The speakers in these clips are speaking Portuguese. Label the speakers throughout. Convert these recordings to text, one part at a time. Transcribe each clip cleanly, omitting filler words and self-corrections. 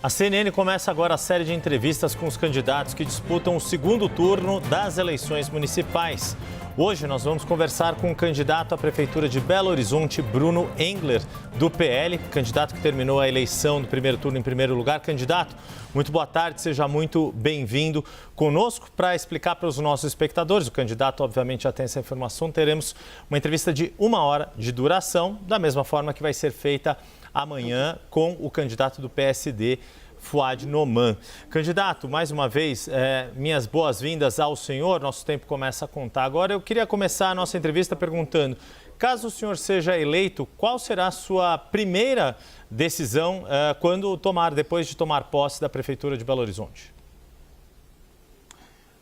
Speaker 1: A CNN começa agora a série de entrevistas com os candidatos que disputam o segundo turno das eleições municipais. Hoje nós vamos conversar com o candidato à Prefeitura de Belo Horizonte, Bruno Engler, do PL, candidato que terminou a eleição do primeiro turno em primeiro lugar. Candidato, muito boa tarde, seja muito bem-vindo conosco para explicar para os nossos espectadores. O candidato, obviamente, já tem essa informação. Teremos uma entrevista de 1 hora de duração, da mesma forma que vai ser feita amanhã com o candidato do PSD, Fouad Noman. Candidato, mais uma vez, minhas boas-vindas ao senhor. Nosso tempo começa a contar agora. Eu queria começar a nossa entrevista perguntando, caso o senhor seja eleito, qual será a sua primeira decisão depois de tomar posse da Prefeitura de Belo Horizonte?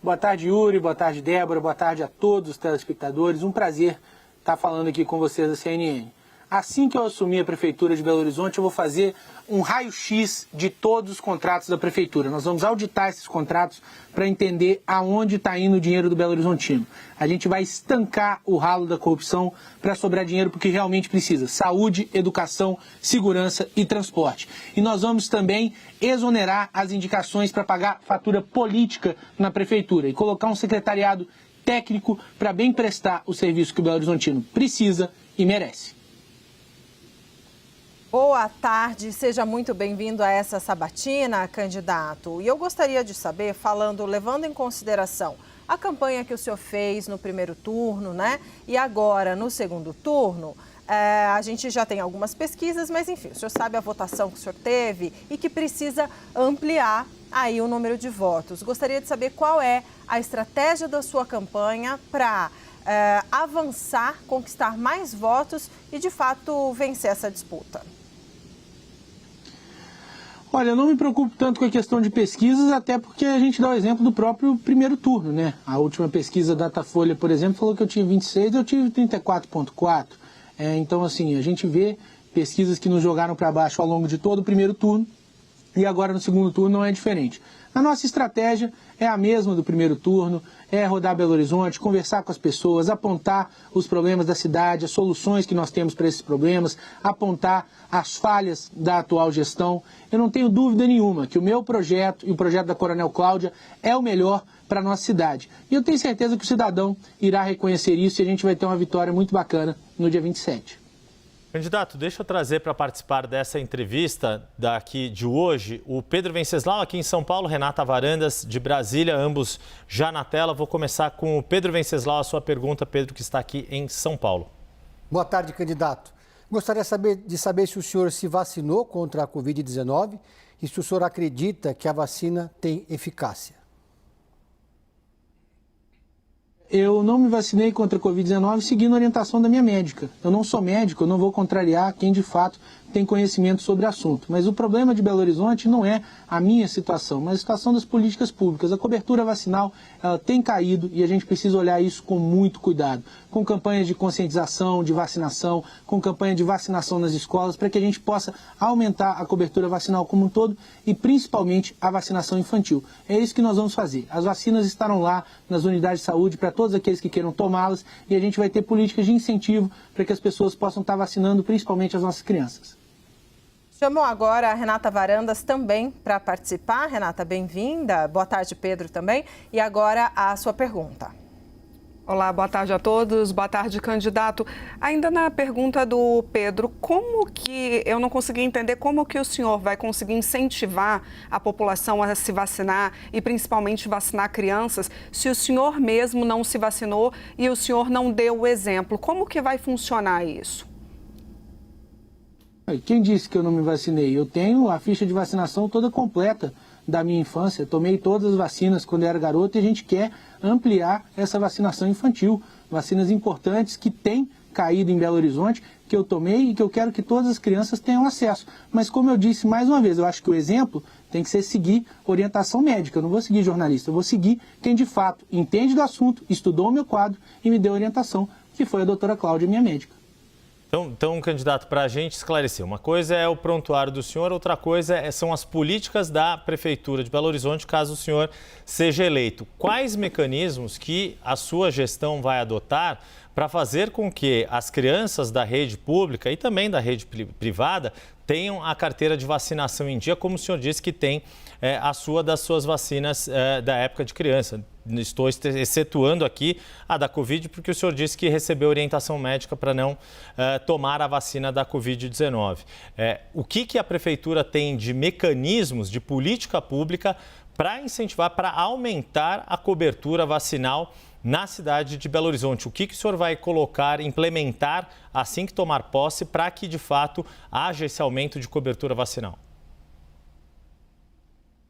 Speaker 2: Boa tarde, Yuri. Boa tarde, Débora. Boa tarde a todos os telespectadores. Um prazer estar falando aqui com vocês da CNN. Assim que eu assumir a Prefeitura de Belo Horizonte, eu vou fazer um raio-x de todos os contratos da Prefeitura. Nós vamos auditar esses contratos para entender aonde está indo o dinheiro do Belo Horizontino. A gente vai estancar o ralo da corrupção para sobrar dinheiro porque realmente precisa. Saúde, educação, segurança e transporte. E nós vamos também exonerar as indicações para pagar fatura política na Prefeitura e colocar um secretariado técnico para bem prestar o serviço que o Belo Horizontino precisa e merece.
Speaker 3: Boa tarde, seja muito bem-vindo a essa sabatina, candidato. E eu gostaria de saber, levando em consideração a campanha que o senhor fez no primeiro turno, né? E agora no segundo turno, a gente já tem algumas pesquisas, mas enfim, o senhor sabe a votação que o senhor teve e que precisa ampliar aí o número de votos. Gostaria de saber qual é a estratégia da sua campanha para avançar, conquistar mais votos e de fato vencer essa disputa.
Speaker 2: Olha, eu não me preocupo tanto com a questão de pesquisas, até porque a gente dá o exemplo do próprio primeiro turno, né? A última pesquisa Datafolha, por exemplo, falou que eu tinha 26, eu tive 34,4. Então, assim, a gente vê pesquisas que nos jogaram para baixo ao longo de todo o primeiro turno e agora no segundo turno não é diferente. A nossa estratégia é a mesma do primeiro turno, é rodar Belo Horizonte, conversar com as pessoas, apontar os problemas da cidade, as soluções que nós temos para esses problemas, apontar as falhas da atual gestão. Eu não tenho dúvida nenhuma que o meu projeto e o projeto da Coronel Cláudia é o melhor para a nossa cidade. E eu tenho certeza que o cidadão irá reconhecer isso e a gente vai ter uma vitória muito bacana no dia 27.
Speaker 1: Candidato, deixa eu trazer para participar dessa entrevista daqui de hoje o Pedro Venceslau, aqui em São Paulo, Renata Varandas, de Brasília, ambos já na tela. Vou começar com o Pedro Venceslau, a sua pergunta, Pedro, que está aqui em São Paulo.
Speaker 4: Boa tarde, candidato. Gostaria de saber se o senhor se vacinou contra a Covid-19 e se o senhor acredita que a vacina tem eficácia.
Speaker 2: Eu não me vacinei contra a Covid-19 seguindo a orientação da minha médica. Eu não sou médico, eu não vou contrariar quem de fato tem conhecimento sobre o assunto. Mas o problema de Belo Horizonte não é a minha situação, mas a situação das políticas públicas. A cobertura vacinal ela tem caído e a gente precisa olhar isso com muito cuidado. Com campanhas de conscientização, de vacinação, com campanha de vacinação nas escolas, para que a gente possa aumentar a cobertura vacinal como um todo e principalmente a vacinação infantil. É isso que nós vamos fazer. As vacinas estarão lá nas unidades de saúde para todos aqueles que queiram tomá-las e a gente vai ter políticas de incentivo para que as pessoas possam estar vacinando, principalmente as nossas crianças.
Speaker 3: Chamou agora a Renata Varandas também para participar. Renata, bem-vinda. Boa tarde, Pedro, também. E agora a sua pergunta.
Speaker 5: Olá, boa tarde a todos. Boa tarde, candidato. Ainda na pergunta do Pedro, como que eu não consegui entender como que o senhor vai conseguir incentivar a população a se vacinar e principalmente vacinar crianças se o senhor mesmo não se vacinou e o senhor não deu o exemplo? Como que vai funcionar isso?
Speaker 2: Quem disse que eu não me vacinei? Eu tenho a ficha de vacinação toda completa da minha infância. Tomei todas as vacinas quando eu era garoto e a gente quer ampliar essa vacinação infantil. Vacinas importantes que têm caído em Belo Horizonte, que eu tomei e que eu quero que todas as crianças tenham acesso. Mas como eu disse mais uma vez, eu acho que o exemplo tem que ser seguir orientação médica. Eu não vou seguir jornalista, eu vou seguir quem de fato entende do assunto, estudou o meu quadro e me deu orientação, que foi a doutora Cláudia, minha médica.
Speaker 1: Então, candidato, para a gente esclarecer, uma coisa é o prontuário do senhor, outra coisa são as políticas da Prefeitura de Belo Horizonte, caso o senhor seja eleito. Quais mecanismos que a sua gestão vai adotar para fazer com que as crianças da rede pública e também da rede privada tenham a carteira de vacinação em dia, como o senhor disse que tem das suas vacinas da época de criança? Estou excetuando aqui a da Covid, porque o senhor disse que recebeu orientação médica para não tomar a vacina da Covid-19. O que a Prefeitura tem de mecanismos, de política pública para incentivar, para aumentar a cobertura vacinal na cidade de Belo Horizonte? O que o senhor vai colocar, implementar assim que tomar posse para que, de fato, haja esse aumento de cobertura vacinal?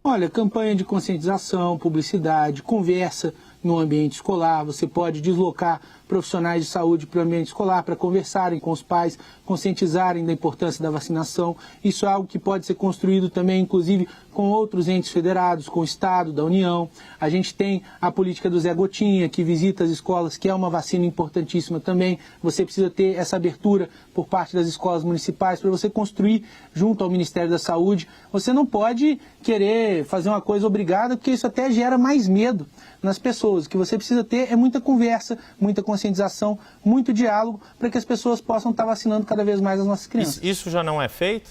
Speaker 2: Olha, campanha de conscientização, publicidade, conversa no ambiente escolar. Você pode deslocar profissionais de saúde para o ambiente escolar para conversarem com os pais, conscientizarem da importância da vacinação. Isso é algo que pode ser construído também, inclusive, com outros entes federados, com o Estado, da União. A gente tem a política do Zé Gotinha, que visita as escolas, que é uma vacina importantíssima também. Você precisa ter essa abertura por parte das escolas municipais para você construir junto ao Ministério da Saúde. Você não pode querer fazer uma coisa obrigada, porque isso até gera mais medo nas pessoas. O que você precisa ter é muita conversa, muita conscientização, muito diálogo, para que as pessoas possam estar vacinando cada vez mais as nossas crianças.
Speaker 1: Isso já não é feito?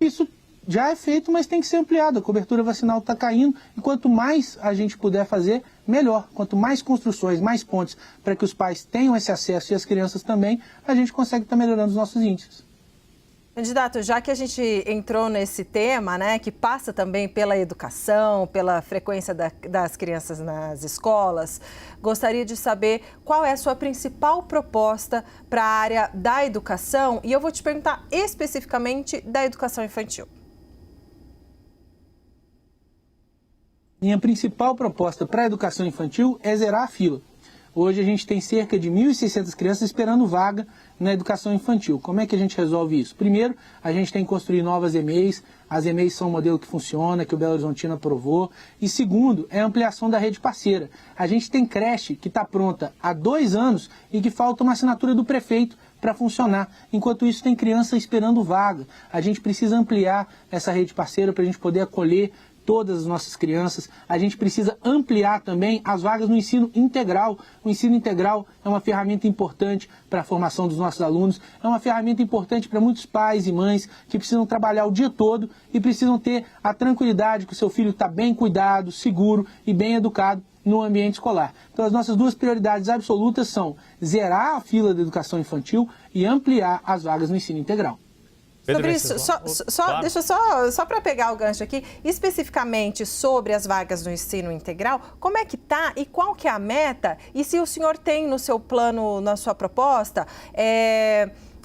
Speaker 2: Isso já é feito, mas tem que ser ampliado. A cobertura vacinal está caindo e quanto mais a gente puder fazer, melhor. Quanto mais construções, mais pontes para que os pais tenham esse acesso e as crianças também, a gente consegue estar melhorando os nossos índices.
Speaker 3: Candidato, já que a gente entrou nesse tema, né, que passa também pela educação, pela frequência das crianças nas escolas, gostaria de saber qual é a sua principal proposta para a área da educação, e eu vou te perguntar especificamente da educação infantil.
Speaker 2: Minha principal proposta para a educação infantil é zerar a fila. Hoje a gente tem cerca de 1.600 crianças esperando vaga na educação infantil. Como é que a gente resolve isso? Primeiro, a gente tem que construir novas EMEIs. As EMEIs são um modelo que funciona, que o Belo Horizontino aprovou. E segundo, é a ampliação da rede parceira. A gente tem creche que está pronta há 2 anos e que falta uma assinatura do prefeito para funcionar. Enquanto isso, tem criança esperando vaga. A gente precisa ampliar essa rede parceira para a gente poder acolher todas as nossas crianças. A gente precisa ampliar também as vagas no ensino integral. O ensino integral é uma ferramenta importante para a formação dos nossos alunos, é uma ferramenta importante para muitos pais e mães que precisam trabalhar o dia todo e precisam ter a tranquilidade que o seu filho está bem cuidado, seguro e bem educado no ambiente escolar. Então, as nossas 2 prioridades absolutas são zerar a fila da educação infantil e ampliar as vagas no ensino integral.
Speaker 3: Sobre isso, claro. Deixa só para pegar o gancho aqui, especificamente sobre as vagas no ensino integral, como é que está e qual que é a meta? E se o senhor tem no seu plano, na sua proposta,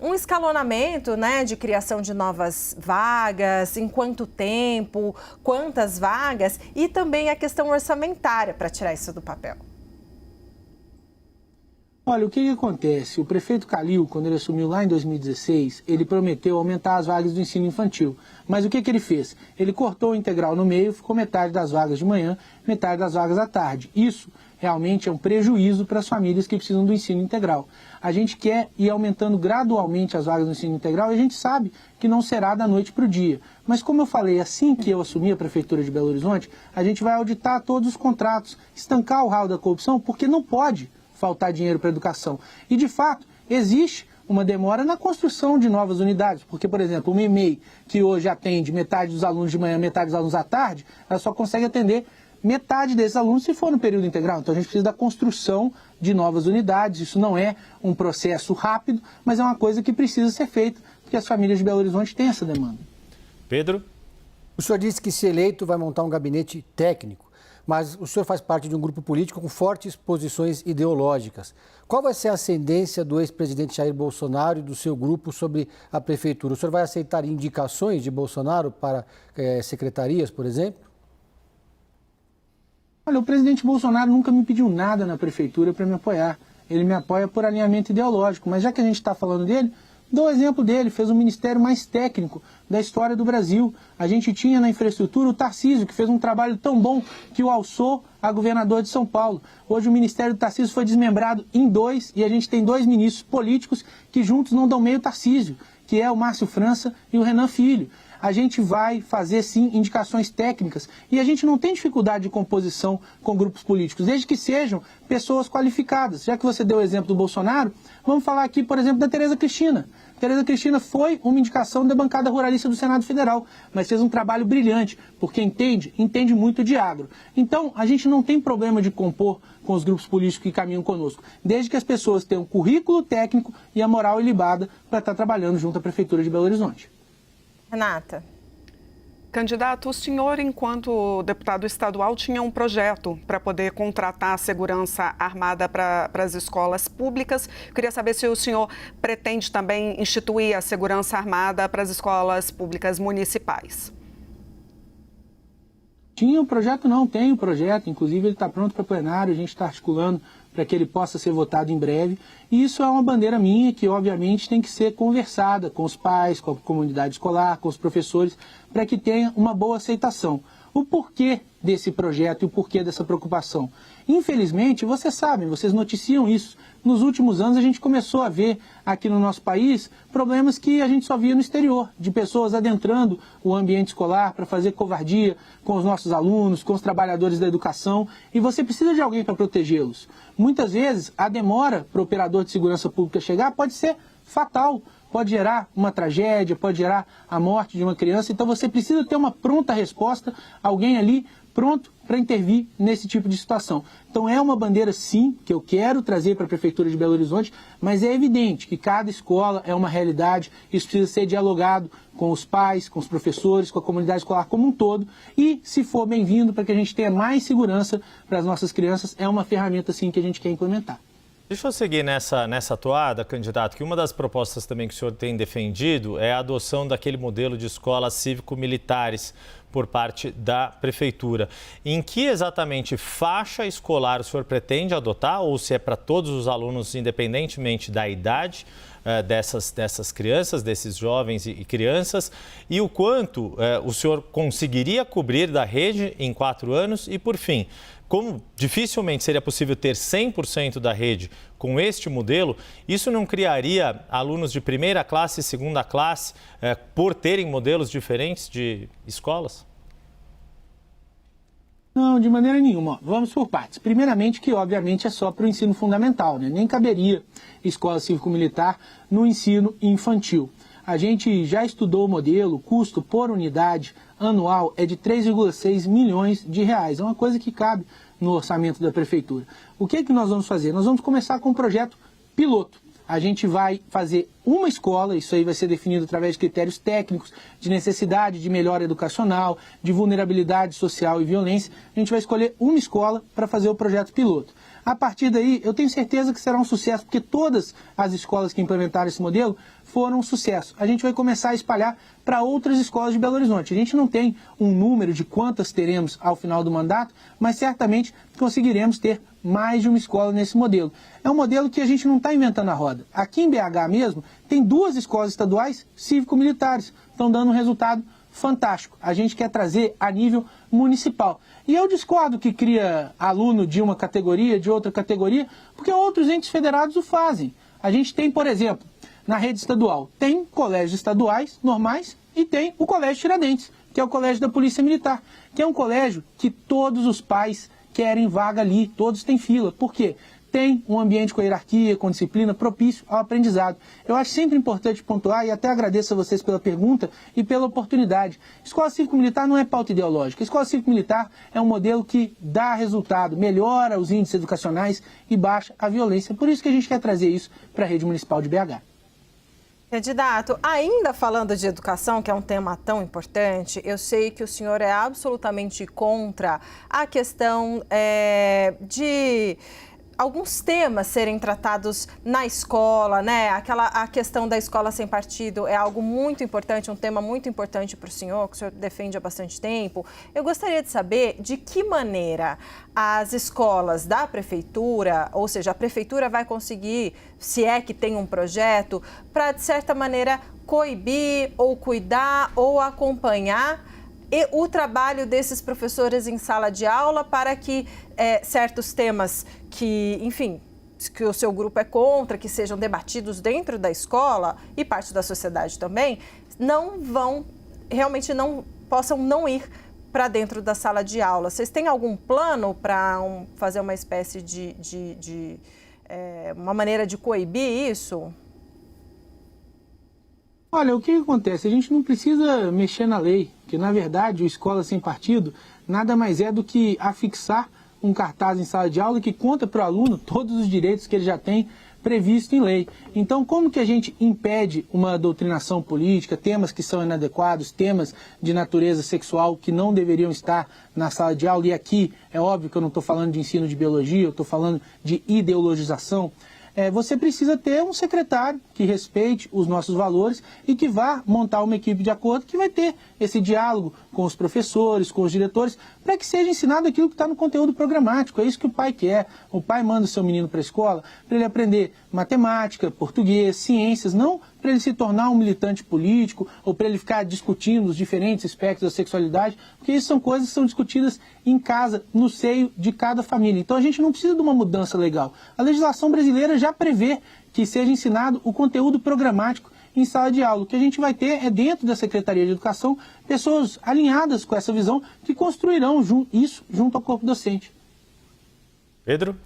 Speaker 3: um escalonamento, né, de criação de novas vagas, em quanto tempo, quantas vagas e também a questão orçamentária para tirar isso do papel?
Speaker 2: Olha, o que acontece? O prefeito Calil, quando ele assumiu lá em 2016, ele prometeu aumentar as vagas do ensino infantil. Mas o que ele fez? Ele cortou o integral no meio, ficou metade das vagas de manhã, metade das vagas à tarde. Isso realmente é um prejuízo para as famílias que precisam do ensino integral. A gente quer ir aumentando gradualmente as vagas do ensino integral e a gente sabe que não será da noite para o dia. Mas como eu falei, assim que eu assumi a Prefeitura de Belo Horizonte, a gente vai auditar todos os contratos, estancar o ralo da corrupção, porque não pode faltar dinheiro para a educação. E, de fato, existe uma demora na construção de novas unidades, porque, por exemplo, uma EMEI que hoje atende metade dos alunos de manhã, metade dos alunos à tarde, ela só consegue atender metade desses alunos se for no período integral. Então, a gente precisa da construção de novas unidades. Isso não é um processo rápido, mas é uma coisa que precisa ser feita, porque as famílias de Belo Horizonte têm essa demanda.
Speaker 1: Pedro?
Speaker 4: O senhor disse que, se eleito, vai montar um gabinete técnico. Mas o senhor faz parte de um grupo político com fortes posições ideológicas. Qual vai ser a ascendência do ex-presidente Jair Bolsonaro e do seu grupo sobre a prefeitura? O senhor vai aceitar indicações de Bolsonaro para secretarias, por exemplo?
Speaker 2: Olha, o presidente Bolsonaro nunca me pediu nada na prefeitura para me apoiar. Ele me apoia por alinhamento ideológico, mas já que a gente está falando dele, Dou o exemplo dele, fez o ministério mais técnico da história do Brasil. A gente tinha na infraestrutura o Tarcísio, que fez um trabalho tão bom que o alçou a governador de São Paulo. Hoje o ministério do Tarcísio foi desmembrado em 2 e a gente tem 2 ministros políticos que juntos não dão meio Tarcísio, que é o Márcio França e o Renan Filho. A gente vai fazer, sim, indicações técnicas e a gente não tem dificuldade de composição com grupos políticos, desde que sejam pessoas qualificadas. Já que você deu o exemplo do Bolsonaro, vamos falar aqui, por exemplo, da Tereza Cristina. Tereza Cristina foi uma indicação da bancada ruralista do Senado Federal, mas fez um trabalho brilhante, porque entende muito de agro. Então, a gente não tem problema de compor com os grupos políticos que caminham conosco, desde que as pessoas tenham currículo técnico e a moral ilibada para estar trabalhando junto à Prefeitura de Belo Horizonte.
Speaker 3: Renata.
Speaker 5: Candidato, o senhor, enquanto deputado estadual, tinha um projeto para poder contratar a segurança armada para as escolas públicas. Queria saber se o senhor pretende também instituir a segurança armada para as escolas públicas municipais.
Speaker 2: Tinha o projeto? Não, tem o projeto. Inclusive, ele está pronto para plenário, a gente está articulando para que ele possa ser votado em breve. E isso é uma bandeira minha que, obviamente, tem que ser conversada com os pais, com a comunidade escolar, com os professores, para que tenha uma boa aceitação. O porquê desse projeto e o porquê dessa preocupação? Infelizmente, vocês sabem, vocês noticiam isso. Nos últimos anos, a gente começou a ver aqui no nosso país problemas que a gente só via no exterior, de pessoas adentrando o ambiente escolar para fazer covardia com os nossos alunos, com os trabalhadores da educação, e você precisa de alguém para protegê-los. Muitas vezes, a demora para o operador de segurança pública chegar pode ser fatal, pode gerar uma tragédia, pode gerar a morte de uma criança, então você precisa ter uma pronta resposta, alguém ali pronto para intervir nesse tipo de situação. Então é uma bandeira, sim, que eu quero trazer para a Prefeitura de Belo Horizonte, mas é evidente que cada escola é uma realidade, isso precisa ser dialogado com os pais, com os professores, com a comunidade escolar como um todo, e se for bem-vindo para que a gente tenha mais segurança para as nossas crianças, é uma ferramenta, sim, que a gente quer implementar.
Speaker 1: Deixa eu seguir nessa toada, candidato, que uma das propostas também que o senhor tem defendido é a adoção daquele modelo de escolas cívico-militares por parte da Prefeitura. Em que exatamente faixa escolar o senhor pretende adotar, ou se é para todos os alunos, independentemente da idade dessas crianças, desses jovens e crianças, e o quanto o senhor conseguiria cobrir da rede em 4 anos? E, por fim, como dificilmente seria possível ter 100% da rede com este modelo, isso não criaria alunos de primeira classe e segunda classe por terem modelos diferentes de escolas?
Speaker 2: Não, de maneira nenhuma. Vamos por partes. Primeiramente, que obviamente é só para o ensino fundamental, né? Nem caberia escola cívico-militar no ensino infantil. A gente já estudou o modelo, o custo por unidade anual é de 3,6 milhões de reais. É uma coisa que cabe no orçamento da Prefeitura. O que é que nós vamos fazer? Nós vamos começar com um projeto piloto. A gente vai fazer uma escola, isso aí vai ser definido através de critérios técnicos, de necessidade de melhora educacional, de vulnerabilidade social e violência. A gente vai escolher uma escola para fazer o projeto piloto. A partir daí, eu tenho certeza que será um sucesso, porque todas as escolas que implementaram esse modelo foram um sucesso. A gente vai começar a espalhar para outras escolas de Belo Horizonte. A gente não tem um número de quantas teremos ao final do mandato, mas certamente conseguiremos ter mais de uma escola nesse modelo. É um modelo que a gente não está inventando a roda. Aqui em BH mesmo, tem 2 escolas estaduais cívico-militares, estão dando um resultado fantástico. A gente quer trazer a nível municipal. E eu discordo que cria aluno de uma categoria, de outra categoria, porque outros entes federados o fazem. A gente tem, por exemplo, na rede estadual, tem colégios estaduais normais e tem o Colégio Tiradentes, que é o colégio da Polícia Militar, que é um colégio que todos os pais querem vaga ali, todos têm fila. Por quê? Tem um ambiente com hierarquia, com disciplina, propício ao aprendizado. Eu acho sempre importante pontuar, e até agradeço a vocês pela pergunta e pela oportunidade. Escola cívico-militar não é pauta ideológica. Escola cívico-militar é um modelo que dá resultado, melhora os índices educacionais e baixa a violência. Por isso que a gente quer trazer isso para a rede municipal de BH.
Speaker 3: Candidato, ainda falando de educação, que é um tema tão importante, eu sei que o senhor é absolutamente contra a questão de alguns temas serem tratados na escola, né? A questão da escola sem partido é algo muito importante, um tema muito importante para o senhor, que o senhor defende há bastante tempo. Eu gostaria de saber de que maneira as escolas da prefeitura, ou seja, a prefeitura vai conseguir, se é que tem um projeto, para, de certa maneira, coibir ou cuidar ou acompanhar o trabalho desses professores em sala de aula para que certos temas que, enfim, que o seu grupo é contra, que sejam debatidos dentro da escola e parte da sociedade também, realmente não possam não ir para dentro da sala de aula. Vocês têm algum plano para fazer uma espécie de uma maneira de coibir isso?
Speaker 2: Olha, o que acontece? A gente não precisa mexer na lei, porque, na verdade, o Escola Sem Partido nada mais é do que afixar um cartaz em sala de aula que conta para o aluno todos os direitos que ele já tem previsto em lei. Então, como que a gente impede uma doutrinação política, temas que são inadequados, temas de natureza sexual que não deveriam estar na sala de aula? E aqui, é óbvio que eu não estou falando de ensino de biologia, eu estou falando de ideologização. Você precisa ter um secretário que respeite os nossos valores e que vá montar uma equipe de acordo que vai ter esse diálogo com os professores, com os diretores, para que seja ensinado aquilo que está no conteúdo programático. É isso que o pai quer. O pai manda o seu menino para a escola para ele aprender matemática, português, ciências, não para ele se tornar um militante político ou para ele ficar discutindo os diferentes aspectos da sexualidade, porque isso são coisas que são discutidas em casa, no seio de cada família. Então a gente não precisa de uma mudança legal. A legislação brasileira já prevê que seja ensinado o conteúdo programático em sala de aula. O que a gente vai ter é, dentro da Secretaria de Educação, pessoas alinhadas com essa visão que construirão isso junto ao corpo docente.
Speaker 1: Pedro?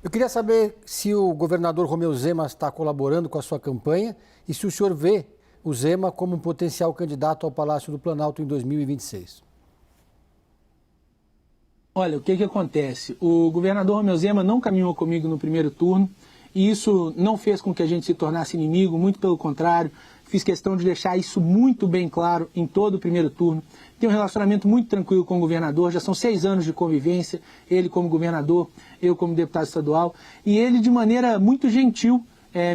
Speaker 4: Eu queria saber se o governador Romeu Zema está colaborando com a sua campanha e se o senhor vê o Zema como um potencial candidato ao Palácio do Planalto em 2026.
Speaker 2: Olha, o que acontece? O governador Romeu Zema não caminhou comigo no primeiro turno e isso não fez com que a gente se tornasse inimigo, muito pelo contrário. Fiz questão de deixar isso muito bem claro em todo o primeiro turno. Tenho um relacionamento muito tranquilo com o governador, já são 6 anos de convivência, ele como governador, eu como deputado estadual, e ele de maneira muito gentil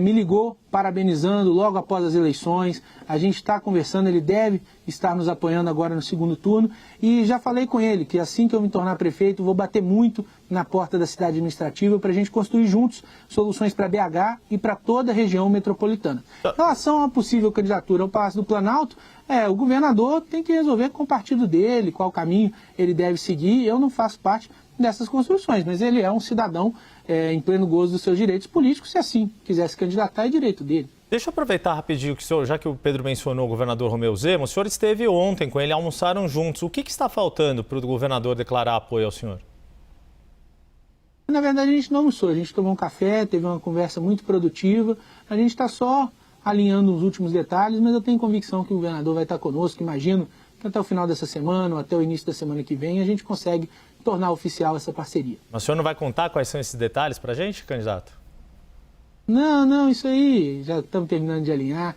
Speaker 2: me ligou parabenizando logo após as eleições. A gente está conversando, ele deve estar nos apoiando agora no segundo turno e já falei com ele que assim que eu me tornar prefeito vou bater muito na porta da cidade administrativa para a gente construir juntos soluções para BH e para toda a região metropolitana. Em relação à possível candidatura ao Palácio do Planalto, o governador tem que resolver com o partido dele, qual caminho ele deve seguir. Eu não faço parte dessas construções, mas ele é um cidadão em pleno gozo dos seus direitos políticos, se assim quiser se candidatar, é direito dele.
Speaker 1: Deixa eu aproveitar rapidinho que o senhor, já que o Pedro mencionou o governador Romeu Zema, o senhor esteve ontem com ele, almoçaram juntos. O que está faltando para o governador declarar apoio ao senhor?
Speaker 2: Na verdade, a gente não almoçou, a gente tomou um café, teve uma conversa muito produtiva, a gente está só alinhando os últimos detalhes, mas eu tenho convicção que o governador vai estar conosco, imagino que até o final dessa semana ou até o início da semana que vem a gente consegue tornar oficial essa parceria.
Speaker 1: Mas o senhor não vai contar quais são esses detalhes para a gente, candidato?
Speaker 2: Não, isso aí já estamos terminando de alinhar,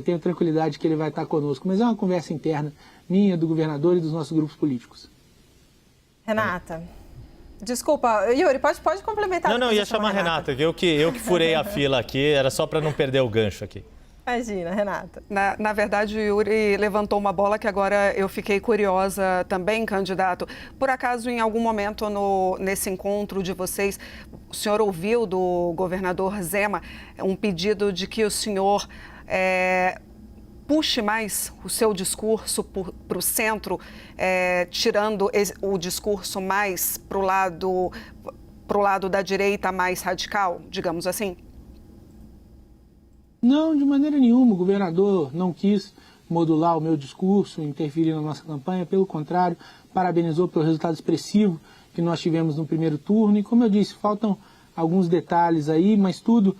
Speaker 2: tenho tranquilidade que ele vai estar conosco, mas é uma conversa interna minha, do governador e dos nossos grupos políticos.
Speaker 3: Renata, desculpa, Yuri, pode complementar.
Speaker 1: Não, ia chamar a Renata, que eu que furei a fila aqui, era só para não perder o gancho aqui.
Speaker 3: Imagina, Renata.
Speaker 5: Na verdade, o Yuri levantou uma bola que agora eu fiquei curiosa também, candidato. Por acaso, em algum momento nesse encontro de vocês, o senhor ouviu do governador Zema um pedido de que o senhor puxe mais o seu discurso para o centro, tirando o discurso mais para o lado da direita mais radical, digamos assim?
Speaker 2: Não, de maneira nenhuma. O governador não quis modular o meu discurso, interferir na nossa campanha. Pelo contrário, parabenizou pelo resultado expressivo que nós tivemos no primeiro turno. E, como eu disse, faltam alguns detalhes aí, mas tudo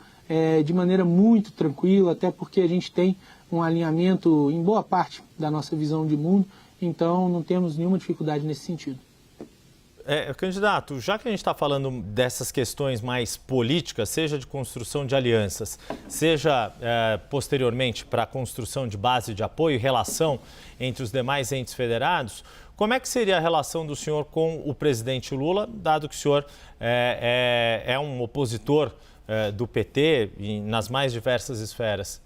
Speaker 2: de maneira muito tranquila, até porque a gente tem um alinhamento em boa parte da nossa visão de mundo. Então, não temos nenhuma dificuldade nesse sentido.
Speaker 1: Candidato, já que a gente está falando dessas questões mais políticas, seja de construção de alianças, seja posteriormente para a construção de base de apoio e relação entre os demais entes federados, como é que seria a relação do senhor com o presidente Lula, dado que o senhor é um opositor do PT nas mais diversas esferas?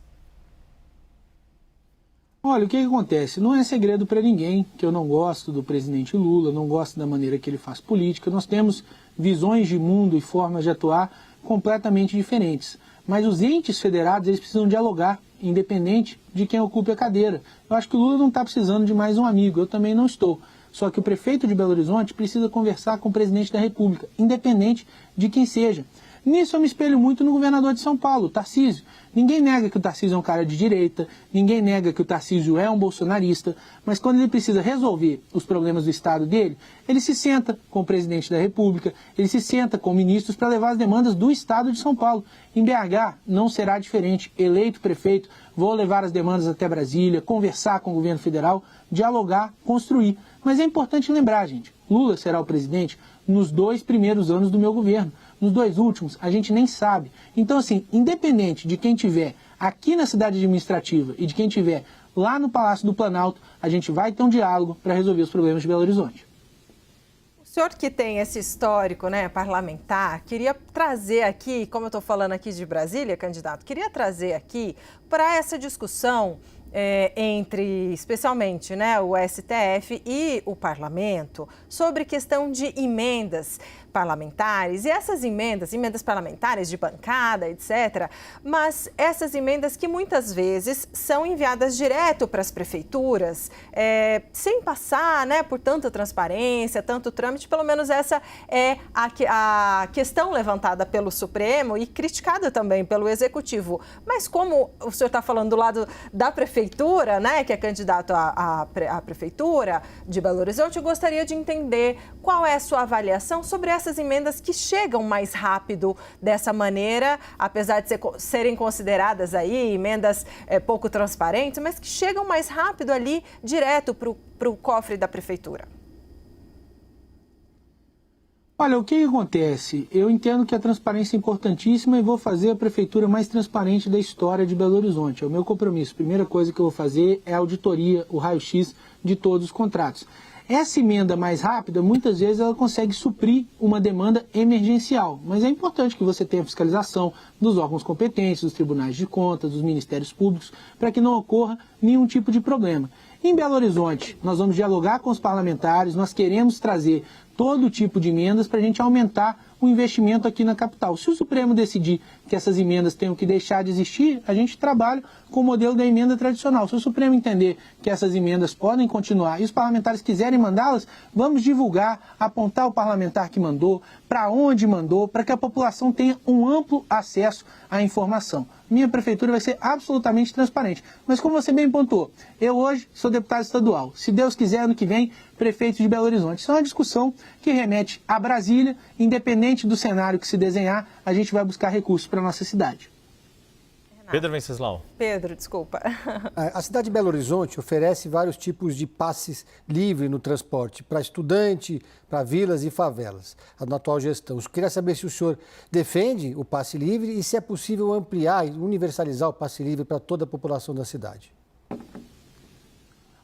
Speaker 2: Olha, o que acontece? Não é segredo para ninguém que eu não gosto do presidente Lula, não gosto da maneira que ele faz política. Nós temos visões de mundo e formas de atuar completamente diferentes. Mas os entes federados, eles precisam dialogar, independente de quem ocupe a cadeira. Eu acho que o Lula não está precisando de mais um amigo, eu também não estou. Só que o prefeito de Belo Horizonte precisa conversar com o presidente da República, independente de quem seja. Nisso eu me espelho muito no governador de São Paulo, Tarcísio. Ninguém nega que o Tarcísio é um cara de direita, ninguém nega que o Tarcísio é um bolsonarista, mas quando ele precisa resolver os problemas do estado dele, ele se senta com o presidente da República, ele se senta com ministros para levar as demandas do estado de São Paulo. Em BH não será diferente. Eleito prefeito, vou levar as demandas até Brasília, conversar com o governo federal, dialogar, construir. Mas é importante lembrar, gente, Lula será o presidente nos 2 primeiros anos do meu governo. Nos 2 últimos, a gente nem sabe. Então, assim, independente de quem tiver aqui na cidade administrativa e de quem tiver lá no Palácio do Planalto, a gente vai ter um diálogo para resolver os problemas de Belo Horizonte.
Speaker 3: O senhor que tem esse histórico, né, parlamentar, queria trazer aqui, como eu estou falando aqui de Brasília, candidato, queria trazer aqui para essa discussão entre, especialmente, né, o STF e o parlamento, sobre questão de emendas parlamentares, e essas emendas parlamentares de bancada, etc., mas essas emendas que muitas vezes são enviadas direto para as prefeituras, sem passar, né, por tanta transparência, tanto trâmite. Pelo menos essa é a questão levantada pelo Supremo e criticada também pelo Executivo. Mas como o senhor está falando do lado da prefeitura, né, que é candidato à prefeitura de Belo Horizonte, eu gostaria de entender qual é a sua avaliação sobre essas emendas que chegam mais rápido dessa maneira, apesar de serem consideradas aí emendas pouco transparentes, mas que chegam mais rápido ali, direto para o cofre da prefeitura.
Speaker 2: Olha, o que acontece? Eu entendo que a transparência é importantíssima e vou fazer a prefeitura mais transparente da história de Belo Horizonte. É o meu compromisso. A primeira coisa que eu vou fazer é a auditoria, o raio-x de todos os contratos. Essa emenda mais rápida, muitas vezes, ela consegue suprir uma demanda emergencial. Mas é importante que você tenha fiscalização dos órgãos competentes, dos tribunais de contas, dos ministérios públicos, para que não ocorra nenhum tipo de problema. Em Belo Horizonte, nós vamos dialogar com os parlamentares, nós queremos trazer todo tipo de emendas para a gente aumentar o investimento aqui na capital. Se o Supremo decidir que essas emendas tenham que deixar de existir, a gente trabalha com o modelo da emenda tradicional. Se o Supremo entender que essas emendas podem continuar e os parlamentares quiserem mandá-las, vamos divulgar, apontar o parlamentar que mandou, para onde mandou, para que a população tenha um amplo acesso à informação. Minha prefeitura vai ser absolutamente transparente. Mas como você bem pontuou, eu hoje sou deputado estadual. Se Deus quiser, ano que vem, prefeito de Belo Horizonte. Isso é uma discussão que remete a Brasília, independente do cenário que se desenhar, a gente vai buscar recursos para a nossa cidade.
Speaker 1: Pedro Venceslau.
Speaker 3: Pedro, desculpa.
Speaker 4: A cidade de Belo Horizonte oferece vários tipos de passes livres no transporte para estudante, para vilas e favelas, na atual gestão. Eu queria saber se o senhor defende o passe livre e se é possível ampliar e universalizar o passe livre para toda a população da cidade.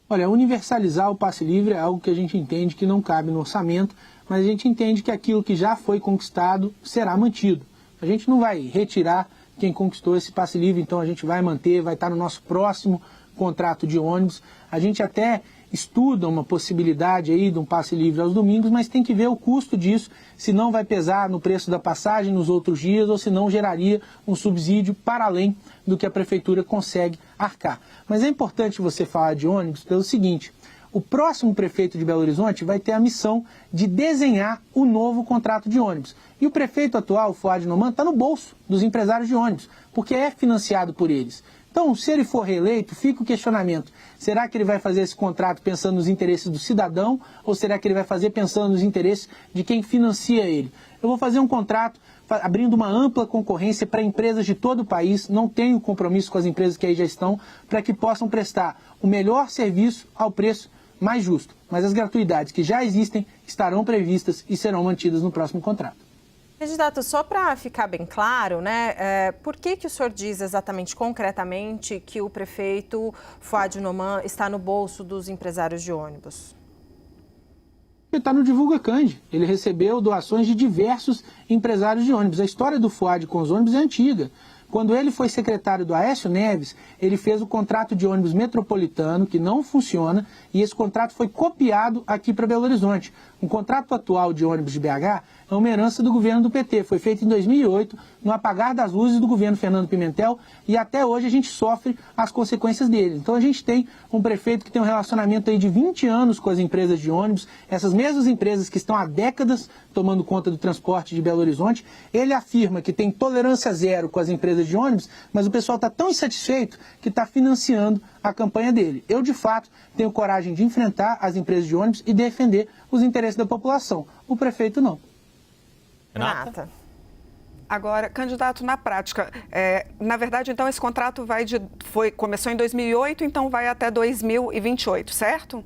Speaker 2: Olha, universalizar o passe livre é algo que a gente entende que não cabe no orçamento, mas a gente entende que aquilo que já foi conquistado será mantido. A gente não vai retirar quem conquistou esse passe livre, então a gente vai manter, vai estar no nosso próximo contrato de ônibus. A gente até estuda uma possibilidade aí de um passe livre aos domingos, mas tem que ver o custo disso, se não vai pesar no preço da passagem nos outros dias ou se não geraria um subsídio para além do que a prefeitura consegue arcar. Mas é importante você falar de ônibus pelo seguinte: o próximo prefeito de Belo Horizonte vai ter a missão de desenhar o novo contrato de ônibus. E o prefeito atual, Fuad Noman, está no bolso dos empresários de ônibus, porque é financiado por eles. Então, se ele for reeleito, fica o questionamento: será que ele vai fazer esse contrato pensando nos interesses do cidadão ou será que ele vai fazer pensando nos interesses de quem financia ele? Eu vou fazer um contrato abrindo uma ampla concorrência para empresas de todo o país, não tenho compromisso com as empresas que aí já estão, para que possam prestar o melhor serviço ao preço mais justo. Mas as gratuidades que já existem estarão previstas e serão mantidas no próximo contrato.
Speaker 3: Candidato, só para ficar bem claro, né, por que o senhor diz exatamente, concretamente, que o prefeito Fouad Noman está no bolso dos empresários de ônibus?
Speaker 2: Ele está no Divulga Cand. Ele recebeu doações de diversos empresários de ônibus. A história do Fouad com os ônibus é antiga. Quando ele foi secretário do Aécio Neves, ele fez o contrato de ônibus metropolitano, que não funciona, e esse contrato foi copiado aqui para Belo Horizonte. O contrato atual de ônibus de BH é uma herança do governo do PT. Foi feito em 2008, no apagar das luzes do governo Fernando Pimentel, e até hoje a gente sofre as consequências dele. Então a gente tem um prefeito que tem um relacionamento aí de 20 anos com as empresas de ônibus, essas mesmas empresas que estão há décadas tomando conta do transporte de Belo Horizonte. Ele afirma que tem tolerância zero com as empresas de ônibus, mas o pessoal está tão insatisfeito que está financiando a campanha dele. Eu, de fato, tenho coragem de enfrentar as empresas de ônibus e defender os interesses da população. O prefeito não.
Speaker 3: Renata.
Speaker 5: Agora, candidato, na prática, na verdade, então, esse contrato começou em 2008, então vai até 2028, certo?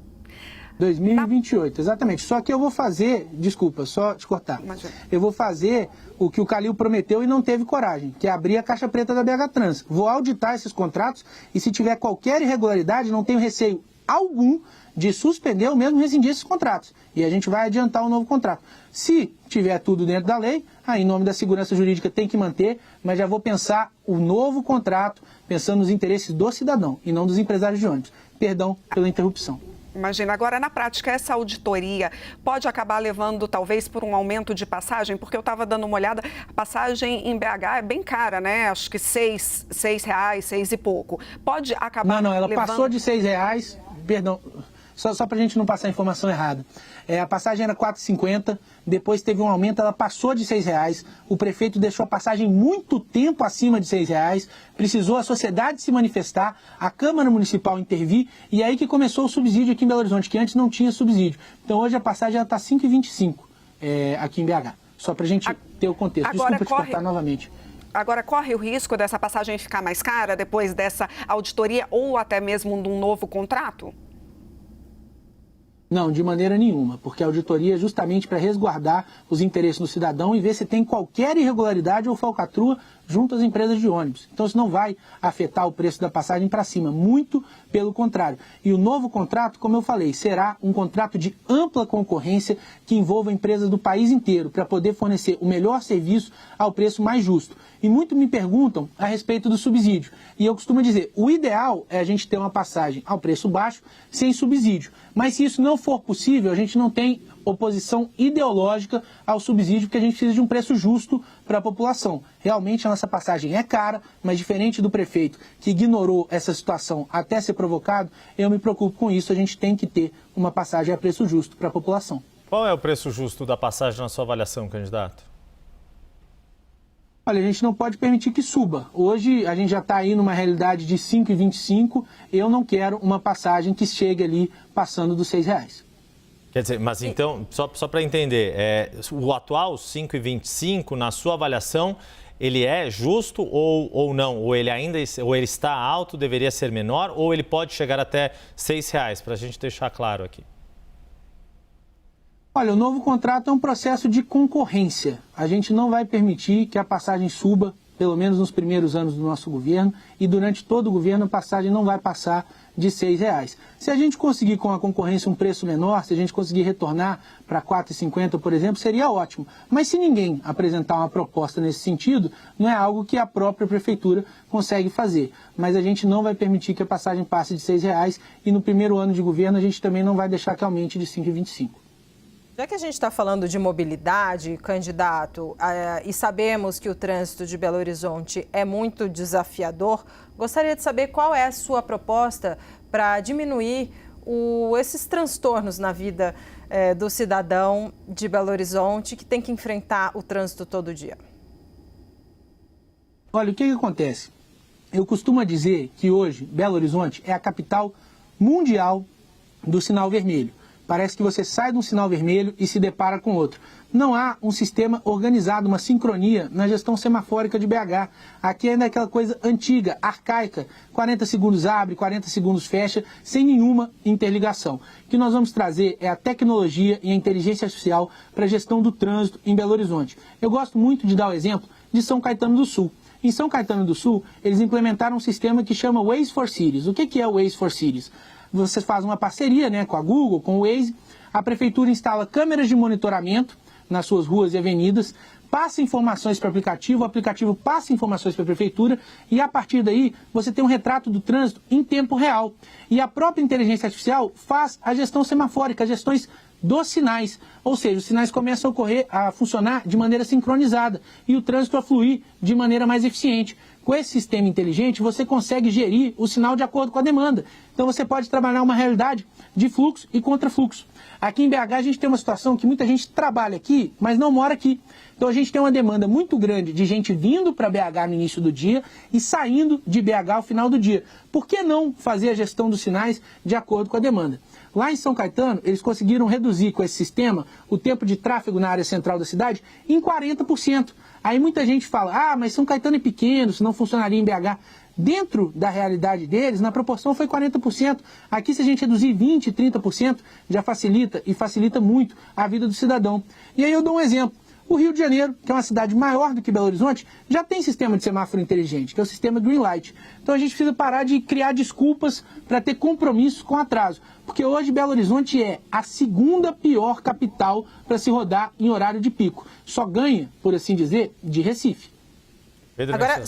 Speaker 2: 2028, exatamente. Só que eu vou fazer, desculpa, só te cortar.
Speaker 5: Imagina.
Speaker 2: Eu vou fazer o que o Calil prometeu e não teve coragem, que é abrir a caixa preta da BH Trans. Vou auditar esses contratos e se tiver qualquer irregularidade, não tenho receio algum de suspender ou mesmo rescindir esses contratos. E a gente vai adiantar um novo contrato. Se tiver tudo dentro da lei, aí em nome da segurança jurídica tem que manter, mas já vou pensar o novo contrato, pensando nos interesses do cidadão e não dos empresários de ônibus. Perdão pela interrupção.
Speaker 5: Imagina, agora na prática essa auditoria pode acabar levando talvez por um aumento de passagem, porque eu estava dando uma olhada, a passagem em BH é bem cara, né? Acho que R$6, R$6 e pouco. Pode acabar
Speaker 2: Não, ela
Speaker 5: levando...
Speaker 2: passou de R$6, perdão, só para a gente não passar a informação errada. A passagem era R$4,50, depois teve um aumento, ela passou de R$6. O prefeito deixou a passagem muito tempo acima de R$6, precisou a sociedade se manifestar, a Câmara Municipal intervir, e aí que começou o subsídio aqui em Belo Horizonte, que antes não tinha subsídio. Então hoje a passagem está R$5,25 aqui em BH, só para a gente ter o contexto.
Speaker 5: Agora,
Speaker 2: Desculpa te cortar novamente.
Speaker 5: Agora, corre o risco dessa passagem ficar mais cara depois dessa auditoria ou até mesmo de um novo contrato?
Speaker 2: Não, de maneira nenhuma, porque a auditoria é justamente para resguardar os interesses do cidadão e ver se tem qualquer irregularidade ou falcatrua junto às empresas de ônibus. Então isso não vai afetar o preço da passagem para cima, muito pelo contrário. E o novo contrato, como eu falei, será um contrato de ampla concorrência que envolva empresas do país inteiro para poder fornecer o melhor serviço ao preço mais justo. E muito me perguntam a respeito do subsídio. E eu costumo dizer, o ideal é a gente ter uma passagem ao preço baixo, sem subsídio. Mas se isso não for possível, a gente não tem oposição ideológica ao subsídio, porque a gente precisa de um preço justo para a população. Realmente a nossa passagem é cara, mas diferente do prefeito que ignorou essa situação até ser provocado, eu me preocupo com isso. A gente tem que ter uma passagem a preço justo para a população.
Speaker 1: Qual é o preço justo da passagem na sua avaliação, candidato?
Speaker 2: Olha, a gente não pode permitir que suba. Hoje a gente já está aí numa realidade de R$ 5,25. Eu não quero uma passagem que chegue ali passando dos R$6.
Speaker 1: Quer dizer, mas então, só para entender, o atual 5,25, na sua avaliação, ele é justo ou não? Ou ele está alto, deveria ser menor, ou ele pode chegar até R$6, para a gente deixar claro aqui?
Speaker 2: Olha, o novo contrato é um processo de concorrência. A gente não vai permitir que a passagem suba, pelo menos nos primeiros anos do nosso governo, e durante todo o governo a passagem não vai passar de R$6. Se a gente conseguir com a concorrência um preço menor, se a gente conseguir retornar para R$4,50, por exemplo, seria ótimo. Mas se ninguém apresentar uma proposta nesse sentido, não é algo que a própria prefeitura consegue fazer. Mas a gente não vai permitir que a passagem passe de R$6 e no primeiro ano de governo a gente também não vai deixar que aumente de R$5,25.
Speaker 3: Já que a gente está falando de mobilidade, candidato, e sabemos que o trânsito de Belo Horizonte é muito desafiador, gostaria de saber qual é a sua proposta para diminuir esses transtornos na vida do cidadão de Belo Horizonte que tem que enfrentar o trânsito todo dia.
Speaker 2: Olha, o que acontece? Eu costumo dizer que hoje Belo Horizonte é a capital mundial do sinal vermelho. Parece que você sai de um sinal vermelho e se depara com outro. Não há um sistema organizado, uma sincronia na gestão semafórica de BH. Aqui ainda é aquela coisa antiga, arcaica, 40 segundos abre, 40 segundos fecha, sem nenhuma interligação. O que nós vamos trazer é a tecnologia e a inteligência artificial para a gestão do trânsito em Belo Horizonte. Eu gosto muito de dar o exemplo de São Caetano do Sul. Em São Caetano do Sul, eles implementaram um sistema que chama Waze for Cities. O que é o Waze for Cities? Você faz uma parceria, né, com a Google, com o Waze, a prefeitura instala câmeras de monitoramento nas suas ruas e avenidas, passa informações para o aplicativo passa informações para a prefeitura e a partir daí você tem um retrato do trânsito em tempo real. E a própria inteligência artificial faz a gestão semafórica, as gestões dos sinais, ou seja, os sinais começam a funcionar de maneira sincronizada e o trânsito a fluir de maneira mais eficiente. Com esse sistema inteligente, você consegue gerir o sinal de acordo com a demanda. Então você pode trabalhar uma realidade de fluxo e contrafluxo. Aqui em BH a gente tem uma situação que muita gente trabalha aqui, mas não mora aqui. Então a gente tem uma demanda muito grande de gente vindo para BH no início do dia e saindo de BH ao final do dia. Por que não fazer a gestão dos sinais de acordo com a demanda? Lá em São Caetano, eles conseguiram reduzir com esse sistema o tempo de tráfego na área central da cidade em 40%. Aí muita gente fala, mas São Caetano é pequeno, isso não funcionaria em BH. Dentro da realidade deles, na proporção foi 40%. Aqui, se a gente reduzir 20%, 30%, já facilita, e facilita muito, a vida do cidadão. E aí eu dou um exemplo. O Rio de Janeiro, que é uma cidade maior do que Belo Horizonte, já tem sistema de semáforo inteligente, que é o sistema Green Light. Então a gente precisa parar de criar desculpas para ter compromissos com atraso. Porque hoje Belo Horizonte é a segunda pior capital para se rodar em horário de pico. Só ganha, por assim dizer, de Recife.
Speaker 1: Pedro,
Speaker 3: agora,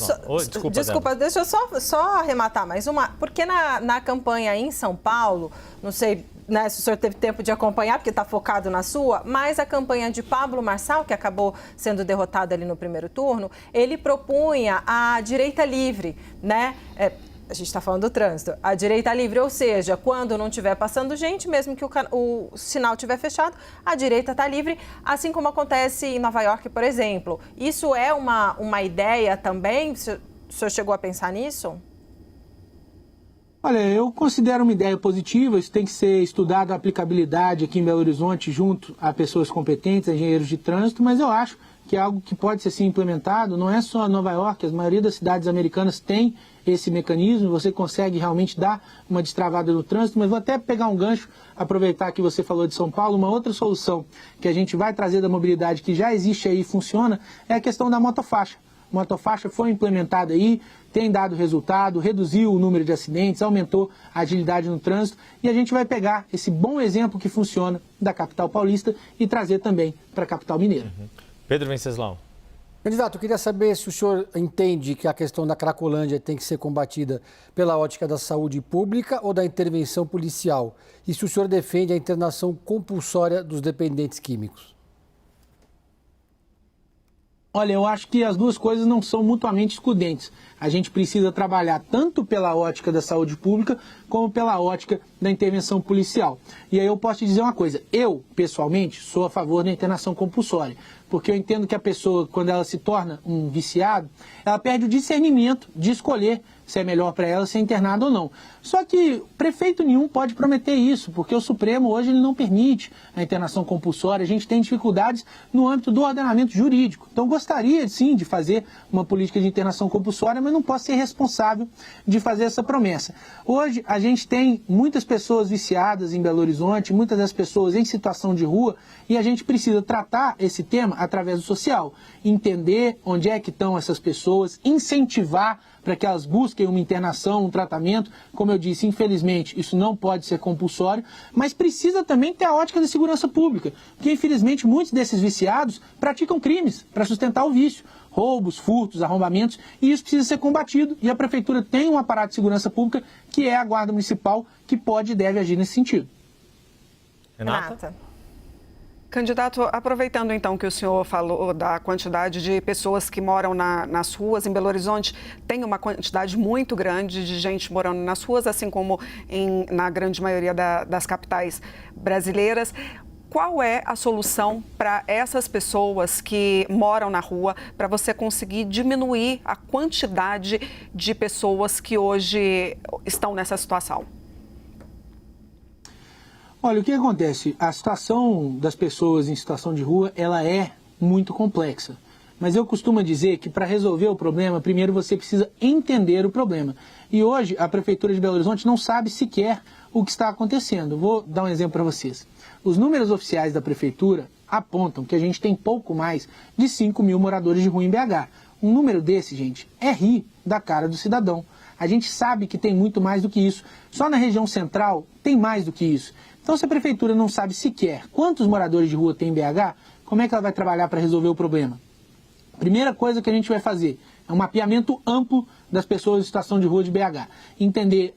Speaker 1: desculpa,
Speaker 3: deixa eu só arrematar mais uma. Porque na campanha em São Paulo, não sei, né, se o senhor teve tempo de acompanhar, porque está focado na sua, mas a campanha de Pablo Marçal, que acabou sendo derrotado ali no primeiro turno, ele propunha a direita livre, né? A gente está falando do trânsito. A direita livre, ou seja, quando não estiver passando gente, mesmo que o sinal estiver fechado, a direita está livre, assim como acontece em Nova York, por exemplo. Isso é uma ideia também? O senhor chegou a pensar nisso?
Speaker 2: Olha, eu considero uma ideia positiva, isso tem que ser estudado a aplicabilidade aqui em Belo Horizonte junto a pessoas competentes, engenheiros de trânsito, mas eu acho que é algo que pode ser sim implementado, não é só Nova York, a maioria das cidades americanas tem esse mecanismo, você consegue realmente dar uma destravada no trânsito, mas vou até pegar um gancho, aproveitar que você falou de São Paulo, uma outra solução que a gente vai trazer da mobilidade que já existe aí e funciona, é a questão da motofaixa. A motofaixa foi implementada aí, tem dado resultado, reduziu o número de acidentes, aumentou a agilidade no trânsito e a gente vai pegar esse bom exemplo que funciona da capital paulista e trazer também para a capital mineira.
Speaker 1: Pedro Venceslau.
Speaker 4: Candidato, eu queria saber se o senhor entende que a questão da Cracolândia tem que ser combatida pela ótica da saúde pública ou da intervenção policial e se o senhor defende a internação compulsória dos dependentes químicos.
Speaker 2: Olha, eu acho que as duas coisas não são mutuamente excludentes. A gente precisa trabalhar tanto pela ótica da saúde pública como pela ótica da intervenção policial. E aí eu posso te dizer uma coisa, eu, pessoalmente, sou a favor da internação compulsória, porque eu entendo que a pessoa, quando ela se torna um viciado, ela perde o discernimento de escolher se é melhor para ela ser internada ou não. Só que prefeito nenhum pode prometer isso, porque o Supremo hoje ele não permite a internação compulsória, a gente tem dificuldades no âmbito do ordenamento jurídico. Então gostaria sim de fazer uma política de internação compulsória, mas não posso ser responsável de fazer essa promessa. Hoje a gente tem muitas pessoas viciadas em Belo Horizonte, muitas das pessoas em situação de rua, e a gente precisa tratar esse tema através do social, entender onde é que estão essas pessoas, incentivar para que elas busquem uma internação, um tratamento. Como eu disse, infelizmente, isso não pode ser compulsório, mas precisa também ter a ótica da segurança pública, porque infelizmente muitos desses viciados praticam crimes para sustentar o vício, roubos, furtos, arrombamentos, e isso precisa ser combatido, e a Prefeitura tem um aparato de segurança pública, que é a Guarda Municipal, que pode e deve agir nesse sentido.
Speaker 1: Renata?
Speaker 5: Candidato, aproveitando então que o senhor falou da quantidade de pessoas que moram nas ruas em Belo Horizonte, tem uma quantidade muito grande de gente morando nas ruas, assim como na grande maioria das capitais brasileiras. Qual é a solução para essas pessoas que moram na rua, para você conseguir diminuir a quantidade de pessoas que hoje estão nessa situação?
Speaker 2: Olha, o que acontece? A situação das pessoas em situação de rua, ela é muito complexa. Mas eu costumo dizer que para resolver o problema, primeiro você precisa entender o problema. E hoje a Prefeitura de Belo Horizonte não sabe sequer o que está acontecendo. Vou dar um exemplo para vocês. Os números oficiais da Prefeitura apontam que a gente tem pouco mais de 5 mil moradores de rua em BH. Um número desse, gente, é rir da cara do cidadão. A gente sabe que tem muito mais do que isso. Só na região central tem mais do que isso. Então, se a Prefeitura não sabe sequer quantos moradores de rua tem em BH, como é que ela vai trabalhar para resolver o problema? Primeira coisa que a gente vai fazer é um mapeamento amplo das pessoas em situação de rua de BH. Entender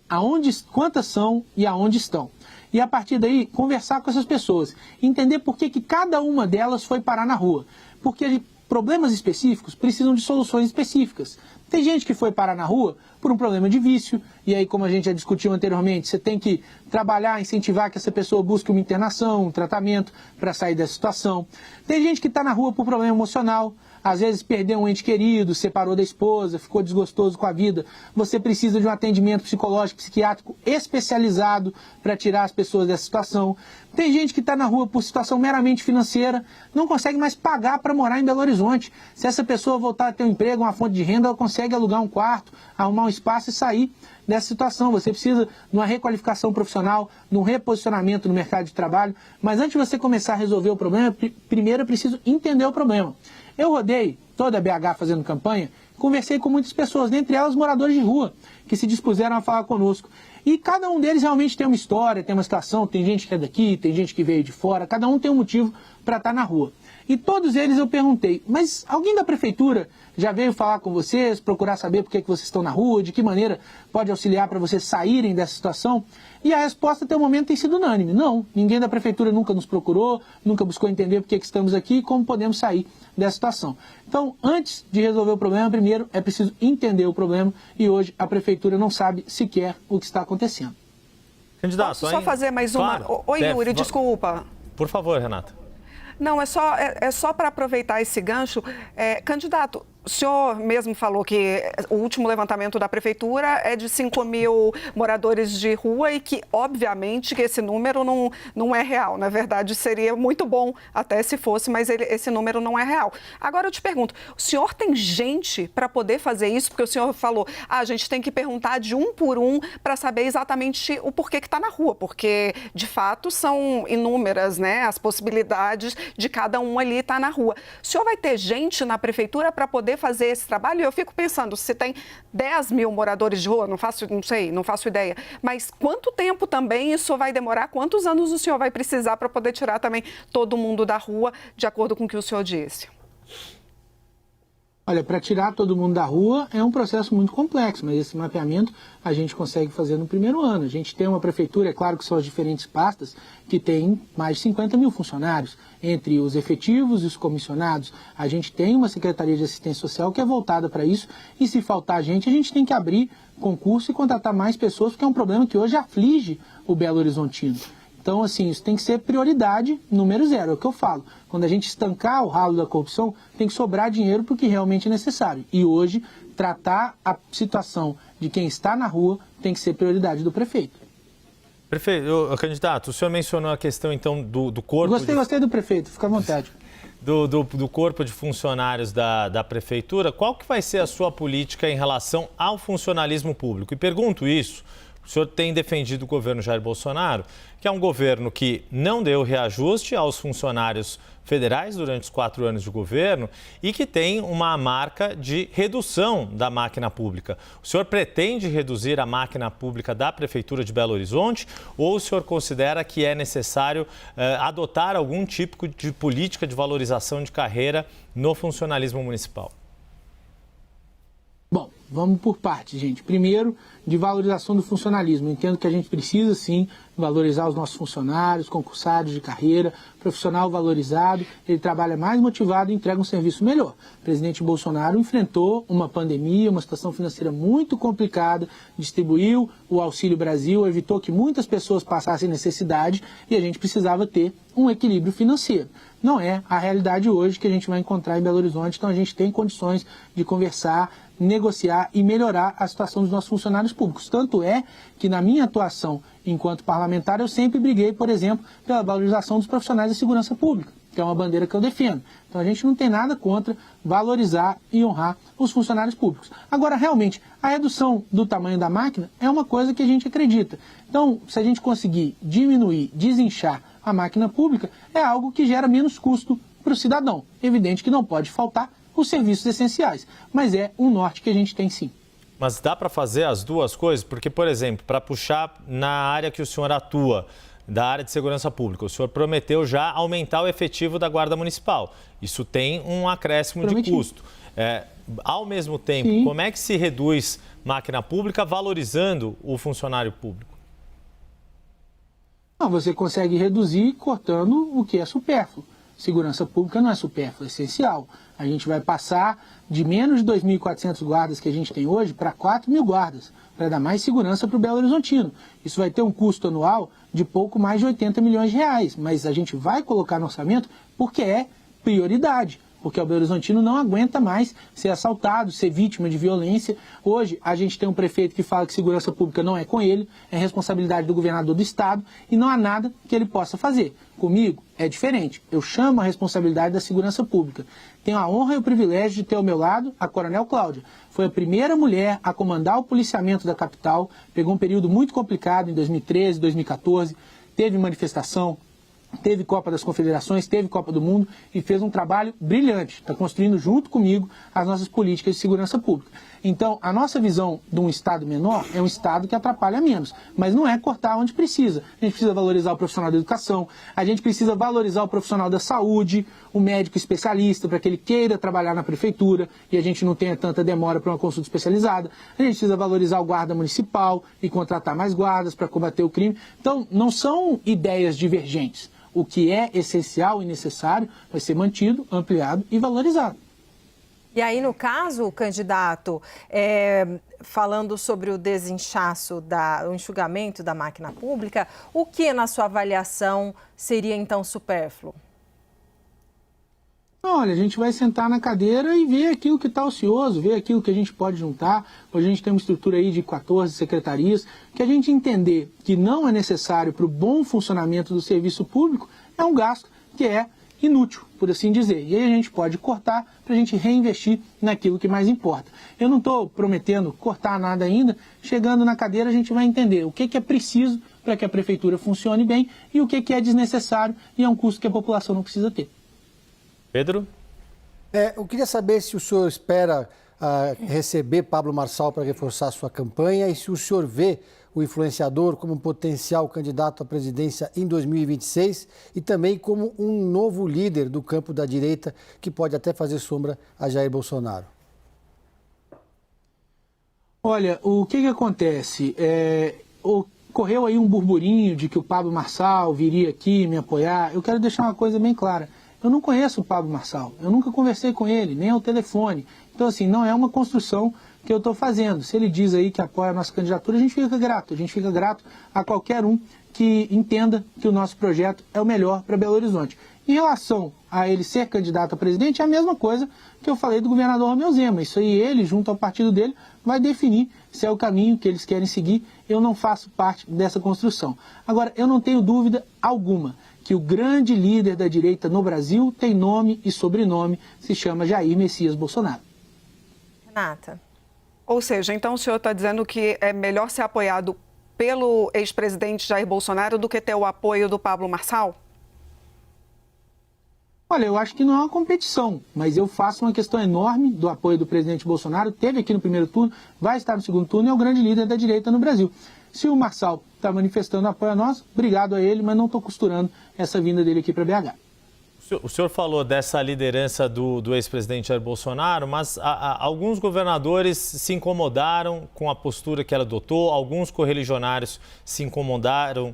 Speaker 2: quantas são e aonde estão. E a partir daí, conversar com essas pessoas. Entender por que cada uma delas foi parar na rua. Porque problemas específicos precisam de soluções específicas. Tem gente que foi parar na rua por um problema de vício, e aí, como a gente já discutiu anteriormente, você tem que trabalhar, incentivar que essa pessoa busque uma internação, um tratamento para sair dessa situação. Tem gente que está na rua por problema emocional, às vezes perdeu um ente querido, separou da esposa, ficou desgostoso com a vida. Você precisa de um atendimento psicológico, psiquiátrico especializado para tirar as pessoas dessa situação. Tem gente que está na rua por situação meramente financeira, não consegue mais pagar para morar em Belo Horizonte. Se essa pessoa voltar a ter um emprego, uma fonte de renda, ela consegue alugar um quarto, arrumar um espaço e sair dessa situação. Você precisa de uma requalificação profissional, de um reposicionamento no mercado de trabalho. Mas antes de você começar a resolver o problema, primeiro é preciso entender o problema. Eu rodei toda a BH fazendo campanha, conversei com muitas pessoas, dentre elas moradores de rua, que se dispuseram a falar conosco. E cada um deles realmente tem uma história, tem uma situação, tem gente que é daqui, tem gente que veio de fora, cada um tem um motivo para estar na rua. E todos eles eu perguntei, mas alguém da Prefeitura já veio falar com vocês, procurar saber por que vocês estão na rua, de que maneira pode auxiliar para vocês saírem dessa situação? E a resposta até o momento tem sido unânime. Não, ninguém da Prefeitura nunca nos procurou, nunca buscou entender por que estamos aqui e como podemos sair dessa situação. Então, antes de resolver o problema, primeiro é preciso entender o problema e hoje a Prefeitura não sabe sequer o que está acontecendo.
Speaker 1: Candidato,
Speaker 5: posso só fazer mais uma?
Speaker 1: Claro.
Speaker 5: Oi, Yuri, desculpa.
Speaker 1: Por favor, Renata.
Speaker 5: Não, é só para aproveitar esse gancho. Candidato, o senhor mesmo falou que o último levantamento da Prefeitura é de 5 mil moradores de rua e que, obviamente, que esse número não é real. Na verdade, seria muito bom até se fosse, mas esse número não é real. Agora, eu te pergunto, o senhor tem gente para poder fazer isso? Porque o senhor falou, a gente tem que perguntar de um por um para saber exatamente o porquê que está na rua, porque, de fato, são inúmeras, né, as possibilidades de cada um ali estar na rua. O senhor vai ter gente na Prefeitura para poder fazer esse trabalho? Eu fico pensando, se tem 10 mil moradores de rua, não faço ideia, mas quanto tempo também isso vai demorar? Quantos anos o senhor vai precisar para poder tirar também todo mundo da rua, de acordo com o que o senhor disse?
Speaker 2: Olha, para tirar todo mundo da rua é um processo muito complexo, mas esse mapeamento a gente consegue fazer no primeiro ano. A gente tem uma prefeitura, é claro que são as diferentes pastas, que tem mais de 50 mil funcionários, entre os efetivos e os comissionados. A gente tem uma Secretaria de Assistência Social que é voltada para isso, e se faltar gente, a gente tem que abrir concurso e contratar mais pessoas, porque é um problema que hoje aflige o Belo Horizontino. Então, assim, isso tem que ser prioridade número 0, é o que eu falo. Quando a gente estancar o ralo da corrupção, tem que sobrar dinheiro para o que realmente é necessário. E hoje, tratar a situação de quem está na rua tem que ser prioridade do prefeito.
Speaker 1: Prefeito, candidato, o senhor mencionou a questão, então, do corpo...
Speaker 2: Gostei do prefeito, fica à vontade.
Speaker 1: Do corpo de funcionários da Prefeitura. Qual que vai ser a sua política em relação ao funcionalismo público? E pergunto isso... O senhor tem defendido o governo Jair Bolsonaro, que é um governo que não deu reajuste aos funcionários federais durante os 4 anos de governo e que tem uma marca de redução da máquina pública. O senhor pretende reduzir a máquina pública da Prefeitura de Belo Horizonte ou o senhor considera que é necessário adotar algum tipo de política de valorização de carreira no funcionalismo municipal?
Speaker 2: Bom, vamos por partes, gente. Primeiro, de valorização do funcionalismo. Entendo que a gente precisa, sim, valorizar os nossos funcionários, concursados de carreira, profissional valorizado, ele trabalha mais motivado e entrega um serviço melhor. O presidente Bolsonaro enfrentou uma pandemia, uma situação financeira muito complicada, distribuiu o Auxílio Brasil, evitou que muitas pessoas passassem necessidade e a gente precisava ter um equilíbrio financeiro. Não é a realidade hoje que a gente vai encontrar em Belo Horizonte, então a gente tem condições de conversar, negociar e melhorar a situação dos nossos funcionários públicos. Tanto é que na minha atuação enquanto parlamentar eu sempre briguei, por exemplo, pela valorização dos profissionais da segurança pública, que é uma bandeira que eu defendo. Então a gente não tem nada contra valorizar e honrar os funcionários públicos. Agora, realmente, a redução do tamanho da máquina é uma coisa que a gente acredita. Então, se a gente conseguir diminuir, desinchar a máquina pública, é algo que gera menos custo para o cidadão. Evidente que não pode faltar os serviços essenciais, mas é um norte que a gente tem sim.
Speaker 1: Mas dá para fazer as duas coisas? Porque, por exemplo, para puxar na área que o senhor atua, da área de segurança pública, o senhor prometeu já aumentar o efetivo da Guarda Municipal. Isso tem um acréscimo de custo. Ao mesmo tempo, sim, como é que se reduz máquina pública valorizando o funcionário público?
Speaker 2: Não, você consegue reduzir cortando o que é supérfluo. Segurança pública não é supérfluo, é essencial. A gente vai passar de menos de 2.400 guardas que a gente tem hoje para 4.000 guardas, para dar mais segurança para o Belo Horizontino. Isso vai ter um custo anual de pouco mais de 80 milhões de reais, mas a gente vai colocar no orçamento porque é prioridade. Porque o Belo Horizontino não aguenta mais ser assaltado, ser vítima de violência. Hoje, a gente tem um prefeito que fala que segurança pública não é com ele, é responsabilidade do governador do estado e não há nada que ele possa fazer. Comigo é diferente. Eu chamo a responsabilidade da segurança pública. Tenho a honra e o privilégio de ter ao meu lado a Coronel Cláudia. Foi a primeira mulher a comandar o policiamento da capital, pegou um período muito complicado em 2013, 2014, teve manifestação, teve Copa das Confederações, teve Copa do Mundo e fez um trabalho brilhante. Está construindo junto comigo as nossas políticas de segurança pública. Então, a nossa visão de um Estado menor é um Estado que atrapalha menos, mas não é cortar onde precisa. A gente precisa valorizar o profissional da educação, a gente precisa valorizar o profissional da saúde, o médico especialista, para que ele queira trabalhar na prefeitura e a gente não tenha tanta demora para uma consulta especializada. A gente precisa valorizar o guarda municipal e contratar mais guardas para combater o crime. Então, não são ideias divergentes. O que é essencial e necessário vai ser mantido, ampliado e valorizado.
Speaker 3: E aí, no caso, candidato, falando sobre o desinchaço, o enxugamento da máquina pública, o que, na sua avaliação, seria então supérfluo?
Speaker 2: Olha, a gente vai sentar na cadeira e ver aquilo que está ocioso, ver aquilo que a gente pode juntar. Hoje a gente tem uma estrutura aí de 14 secretarias, que a gente entender que não é necessário para o bom funcionamento do serviço público, é um gasto que é inútil, por assim dizer. E aí a gente pode cortar para a gente reinvestir naquilo que mais importa. Eu não estou prometendo cortar nada ainda. Chegando na cadeira a gente vai entender o que é preciso para que a prefeitura funcione bem e o que é desnecessário e é um custo que a população não precisa ter.
Speaker 1: Pedro?
Speaker 4: Eu queria saber se o senhor espera receber Pablo Marçal para reforçar sua campanha e se o senhor vê o influenciador como um potencial candidato à presidência em 2026 e também como um novo líder do campo da direita que pode até fazer sombra a Jair Bolsonaro.
Speaker 2: Olha, o que acontece? Correu aí um burburinho de que o Pablo Marçal viria aqui me apoiar. Eu quero deixar uma coisa bem clara. Eu não conheço o Pablo Marçal, eu nunca conversei com ele, nem ao telefone. Então, assim, não é uma construção que eu estou fazendo. Se ele diz aí que apoia a nossa candidatura, a gente fica grato a qualquer um que entenda que o nosso projeto é o melhor para Belo Horizonte. Em relação a ele ser candidato a presidente, é a mesma coisa que eu falei do governador Romeu Zema. Isso aí ele, junto ao partido dele, vai definir se é o caminho que eles querem seguir. Eu não faço parte dessa construção. Agora, eu não tenho dúvida alguma que o grande líder da direita no Brasil tem nome e sobrenome, se chama Jair Messias Bolsonaro.
Speaker 3: Renata.
Speaker 5: Ou seja, então o senhor está dizendo que é melhor ser apoiado pelo ex-presidente Jair Bolsonaro do que ter o apoio do Pablo Marçal?
Speaker 2: Olha, eu acho que não é uma competição, mas eu faço uma questão enorme do apoio do presidente Bolsonaro. Teve aqui no primeiro turno, vai estar no segundo turno e é o grande líder da direita no Brasil. Se o Marçal está manifestando apoio a nós, obrigado a ele, mas não estou costurando essa vinda dele aqui para BH.
Speaker 1: O senhor falou dessa liderança do ex-presidente Jair Bolsonaro, mas alguns governadores se incomodaram com a postura que ela adotou, alguns correligionários se incomodaram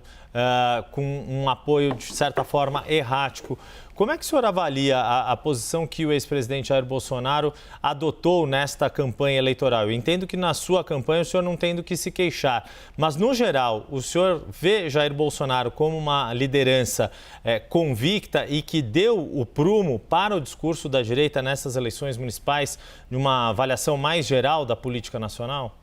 Speaker 1: com um apoio, de certa forma, errático. Como é que o senhor avalia a posição que o ex-presidente Jair Bolsonaro adotou nesta campanha eleitoral? Eu entendo que na sua campanha o senhor não tem do que se queixar, mas, no geral, o senhor vê Jair Bolsonaro como uma liderança convicta e que deu o prumo para o discurso da direita nessas eleições municipais, numa avaliação mais geral da política nacional?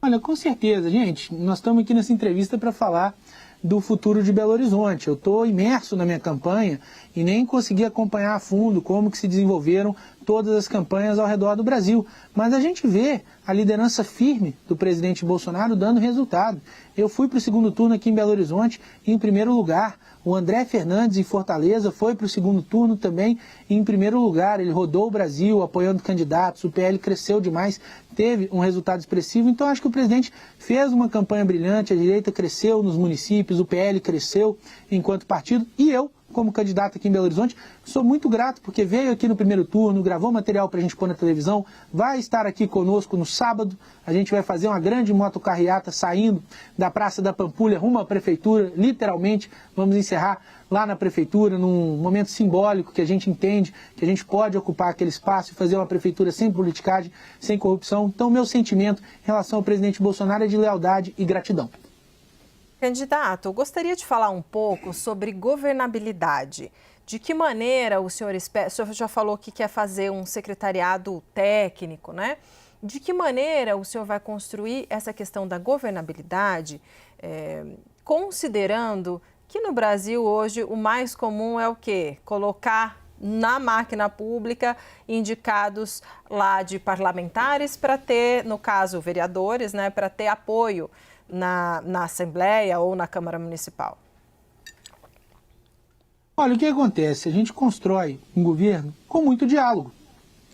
Speaker 2: Olha, com certeza, gente. Nós estamos aqui nessa entrevista para falar do futuro de Belo Horizonte. Eu estou imerso na minha campanha e nem consegui acompanhar a fundo como que se desenvolveram todas as campanhas ao redor do Brasil. Mas a gente vê a liderança firme do presidente Bolsonaro dando resultado. Eu fui para o segundo turno aqui em Belo Horizonte em primeiro lugar. O André Fernandes, em Fortaleza, foi para o segundo turno também em primeiro lugar. Ele rodou o Brasil apoiando candidatos, o PL cresceu demais, teve um resultado expressivo. Então, acho que o presidente fez uma campanha brilhante, a direita cresceu nos municípios, o PL cresceu enquanto partido e eu, como candidato aqui em Belo Horizonte, sou muito grato porque veio aqui no primeiro turno, gravou material para a gente pôr na televisão, vai estar aqui conosco no sábado, a gente vai fazer uma grande motocarreata saindo da Praça da Pampulha rumo à Prefeitura, literalmente, vamos encerrar lá na Prefeitura, num momento simbólico que a gente entende que a gente pode ocupar aquele espaço e fazer uma Prefeitura sem politicagem, sem corrupção. Então, meu sentimento em relação ao presidente Bolsonaro é de lealdade e gratidão.
Speaker 3: Candidato, eu gostaria de falar um pouco sobre governabilidade. De que maneira o senhor espera... O senhor já falou que quer fazer um secretariado técnico, né? De que maneira o senhor vai construir essa questão da governabilidade, considerando que no Brasil hoje o mais comum é o quê? Colocar na máquina pública indicados lá de parlamentares para ter, no caso, vereadores, né, para ter apoio na Assembleia ou na Câmara Municipal?
Speaker 2: Olha, o que acontece? A gente constrói um governo com muito diálogo.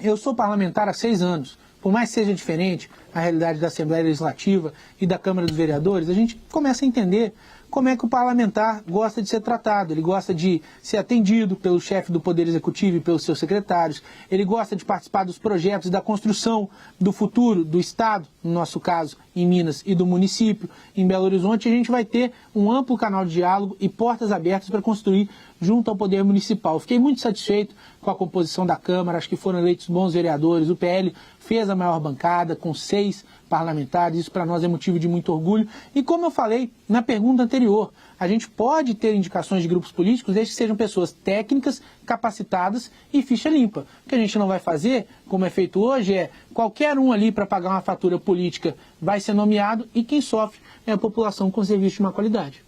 Speaker 2: Eu sou parlamentar há 6 anos. Por mais que seja diferente a realidade da Assembleia Legislativa e da Câmara dos Vereadores, a gente começa a entender como é que o parlamentar gosta de ser tratado. Ele gosta de ser atendido pelo chefe do Poder Executivo e pelos seus secretários. Ele gosta de participar dos projetos da construção do futuro do Estado, no nosso caso, em Minas, e do município. Em Belo Horizonte, a gente vai ter um amplo canal de diálogo e portas abertas para construir junto ao Poder Municipal. Fiquei muito satisfeito com a composição da Câmara, acho que foram eleitos bons vereadores. O PL fez a maior bancada, com 6 parlamentares, isso para nós é motivo de muito orgulho. E como eu falei na pergunta anterior, a gente pode ter indicações de grupos políticos desde que sejam pessoas técnicas, capacitadas e ficha limpa. O que a gente não vai fazer, como é feito hoje, é qualquer um ali para pagar uma fatura política vai ser nomeado e quem sofre é a população com serviço de má qualidade.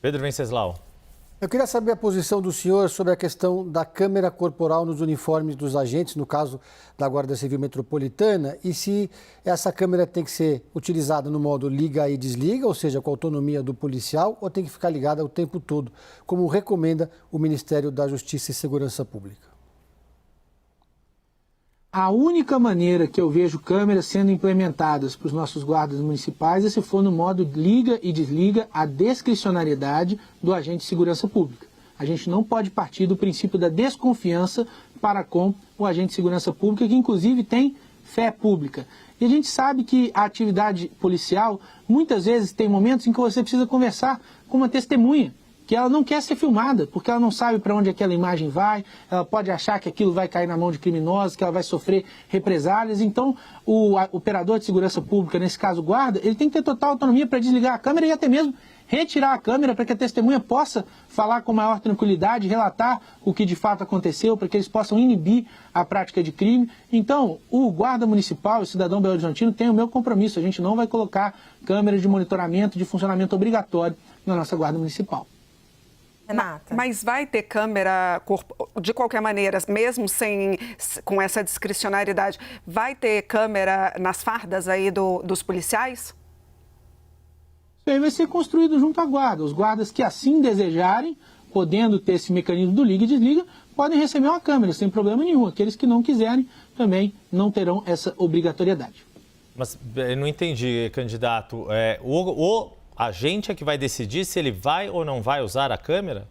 Speaker 1: Pedro Venceslau.
Speaker 4: Eu queria saber a posição do senhor sobre a questão da câmera corporal nos uniformes dos agentes, no caso da Guarda Civil Metropolitana, e se essa câmera tem que ser utilizada no modo liga e desliga, ou seja, com a autonomia do policial, ou tem que ficar ligada o tempo todo, como recomenda o Ministério da Justiça e Segurança Pública.
Speaker 2: A única maneira que eu vejo câmeras sendo implementadas para os nossos guardas municipais é se for no modo liga e desliga, a discricionariedade do agente de segurança pública. A gente não pode partir do princípio da desconfiança para com o agente de segurança pública, que inclusive tem fé pública. E a gente sabe que a atividade policial, muitas vezes, tem momentos em que você precisa conversar com uma testemunha, que ela não quer ser filmada, porque ela não sabe para onde aquela imagem vai, ela pode achar que aquilo vai cair na mão de criminosos, que ela vai sofrer represálias. Então, o operador de segurança pública, nesse caso o guarda, ele tem que ter total autonomia para desligar a câmera e até mesmo retirar a câmera para que a testemunha possa falar com maior tranquilidade, relatar o que de fato aconteceu, para que eles possam inibir a prática de crime. Então, o guarda municipal, o cidadão belo-horizontino, tem o meu compromisso. A gente não vai colocar câmeras de monitoramento, de funcionamento obrigatório na nossa guarda municipal.
Speaker 3: Renata.
Speaker 5: Mas vai ter câmera, de qualquer maneira, mesmo com essa discricionariedade, vai ter câmera nas fardas aí dos policiais?
Speaker 2: Isso aí vai ser construído junto à guarda. Os guardas que assim desejarem, podendo ter esse mecanismo do liga e desliga, podem receber uma câmera sem problema nenhum. Aqueles que não quiserem também não terão essa obrigatoriedade.
Speaker 1: Mas eu não entendi, candidato. O agente é que vai decidir se ele vai ou não vai usar a câmera?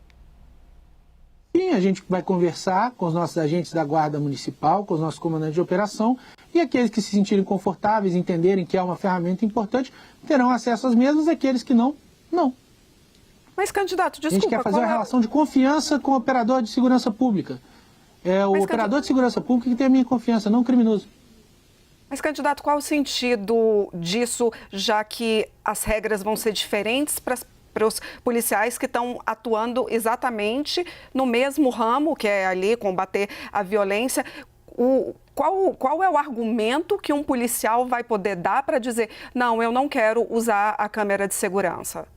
Speaker 2: Sim, a gente vai conversar com os nossos agentes da Guarda Municipal, com os nossos comandantes de operação, e aqueles que se sentirem confortáveis, entenderem que é uma ferramenta importante, terão acesso às mesmas, aqueles que não.
Speaker 5: Mas, candidato, desculpa...
Speaker 2: A gente quer fazer uma relação de confiança com o operador de segurança pública. É o operador de segurança pública que tem a minha confiança, não o criminoso.
Speaker 5: Mas, candidato, qual o sentido disso, já que as regras vão ser diferentes para os policiais que estão atuando exatamente no mesmo ramo, que é ali combater a violência? Qual é o argumento que um policial vai poder dar para dizer, não, eu não quero usar a câmera de segurança?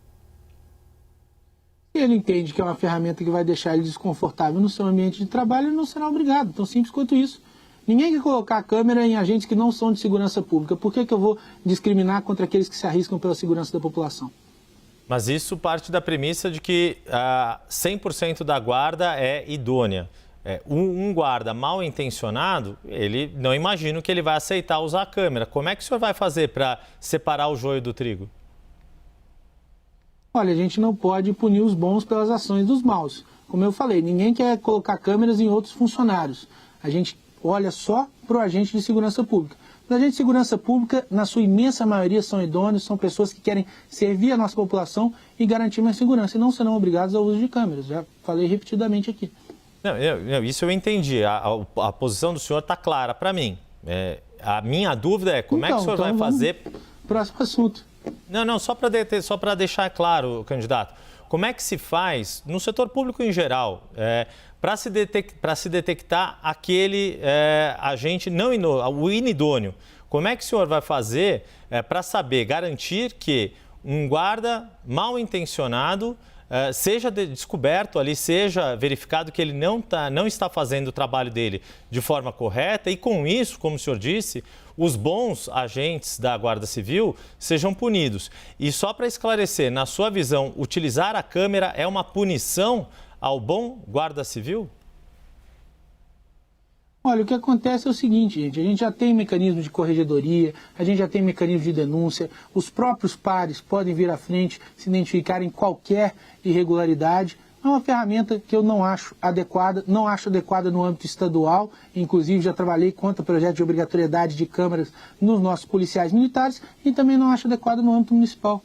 Speaker 2: Se ele entende que é uma ferramenta que vai deixar ele desconfortável no seu ambiente de trabalho, ele não será obrigado. Tão simples quanto isso. Ninguém quer colocar a câmera em agentes que não são de segurança pública. Por que eu vou discriminar contra aqueles que se arriscam pela segurança da população?
Speaker 1: Mas isso parte da premissa de que 100% da guarda é idônea. Um guarda mal intencionado, ele não imagino que ele vai aceitar usar a câmera. Como é que o senhor vai fazer para separar o joio do trigo?
Speaker 2: Olha, a gente não pode punir os bons pelas ações dos maus. Como eu falei, ninguém quer colocar câmeras em outros funcionários. A gente olha só para o agente de segurança pública. Os agentes de segurança pública, na sua imensa maioria, são idôneos, são pessoas que querem servir a nossa população e garantir mais segurança, e não serão obrigados ao uso de câmeras. Já falei repetidamente aqui.
Speaker 1: Não, isso eu entendi. A posição do senhor está clara para mim. A minha dúvida é como é que o senhor vai fazer...
Speaker 2: Próximo assunto.
Speaker 1: Não, só para deixar claro, candidato. Como é que se faz, no setor público em geral, para se detectar aquele agente o inidôneo? Como é que o senhor vai fazer para saber, garantir que um guarda mal intencionado seja descoberto ali, seja verificado que ele não está fazendo o trabalho dele de forma correta e com isso, como o senhor disse, os bons agentes da Guarda Civil sejam punidos. E só para esclarecer, na sua visão, utilizar a câmera é uma punição ao bom guarda civil?
Speaker 2: Olha, o que acontece é o seguinte, gente, a gente já tem mecanismo de corregedoria, a gente já tem mecanismo de denúncia, os próprios pares podem vir à frente, se identificarem qualquer irregularidade. É uma ferramenta que eu não acho adequada no âmbito estadual, inclusive já trabalhei contra projeto de obrigatoriedade de câmeras nos nossos policiais militares e também não acho adequada no âmbito municipal.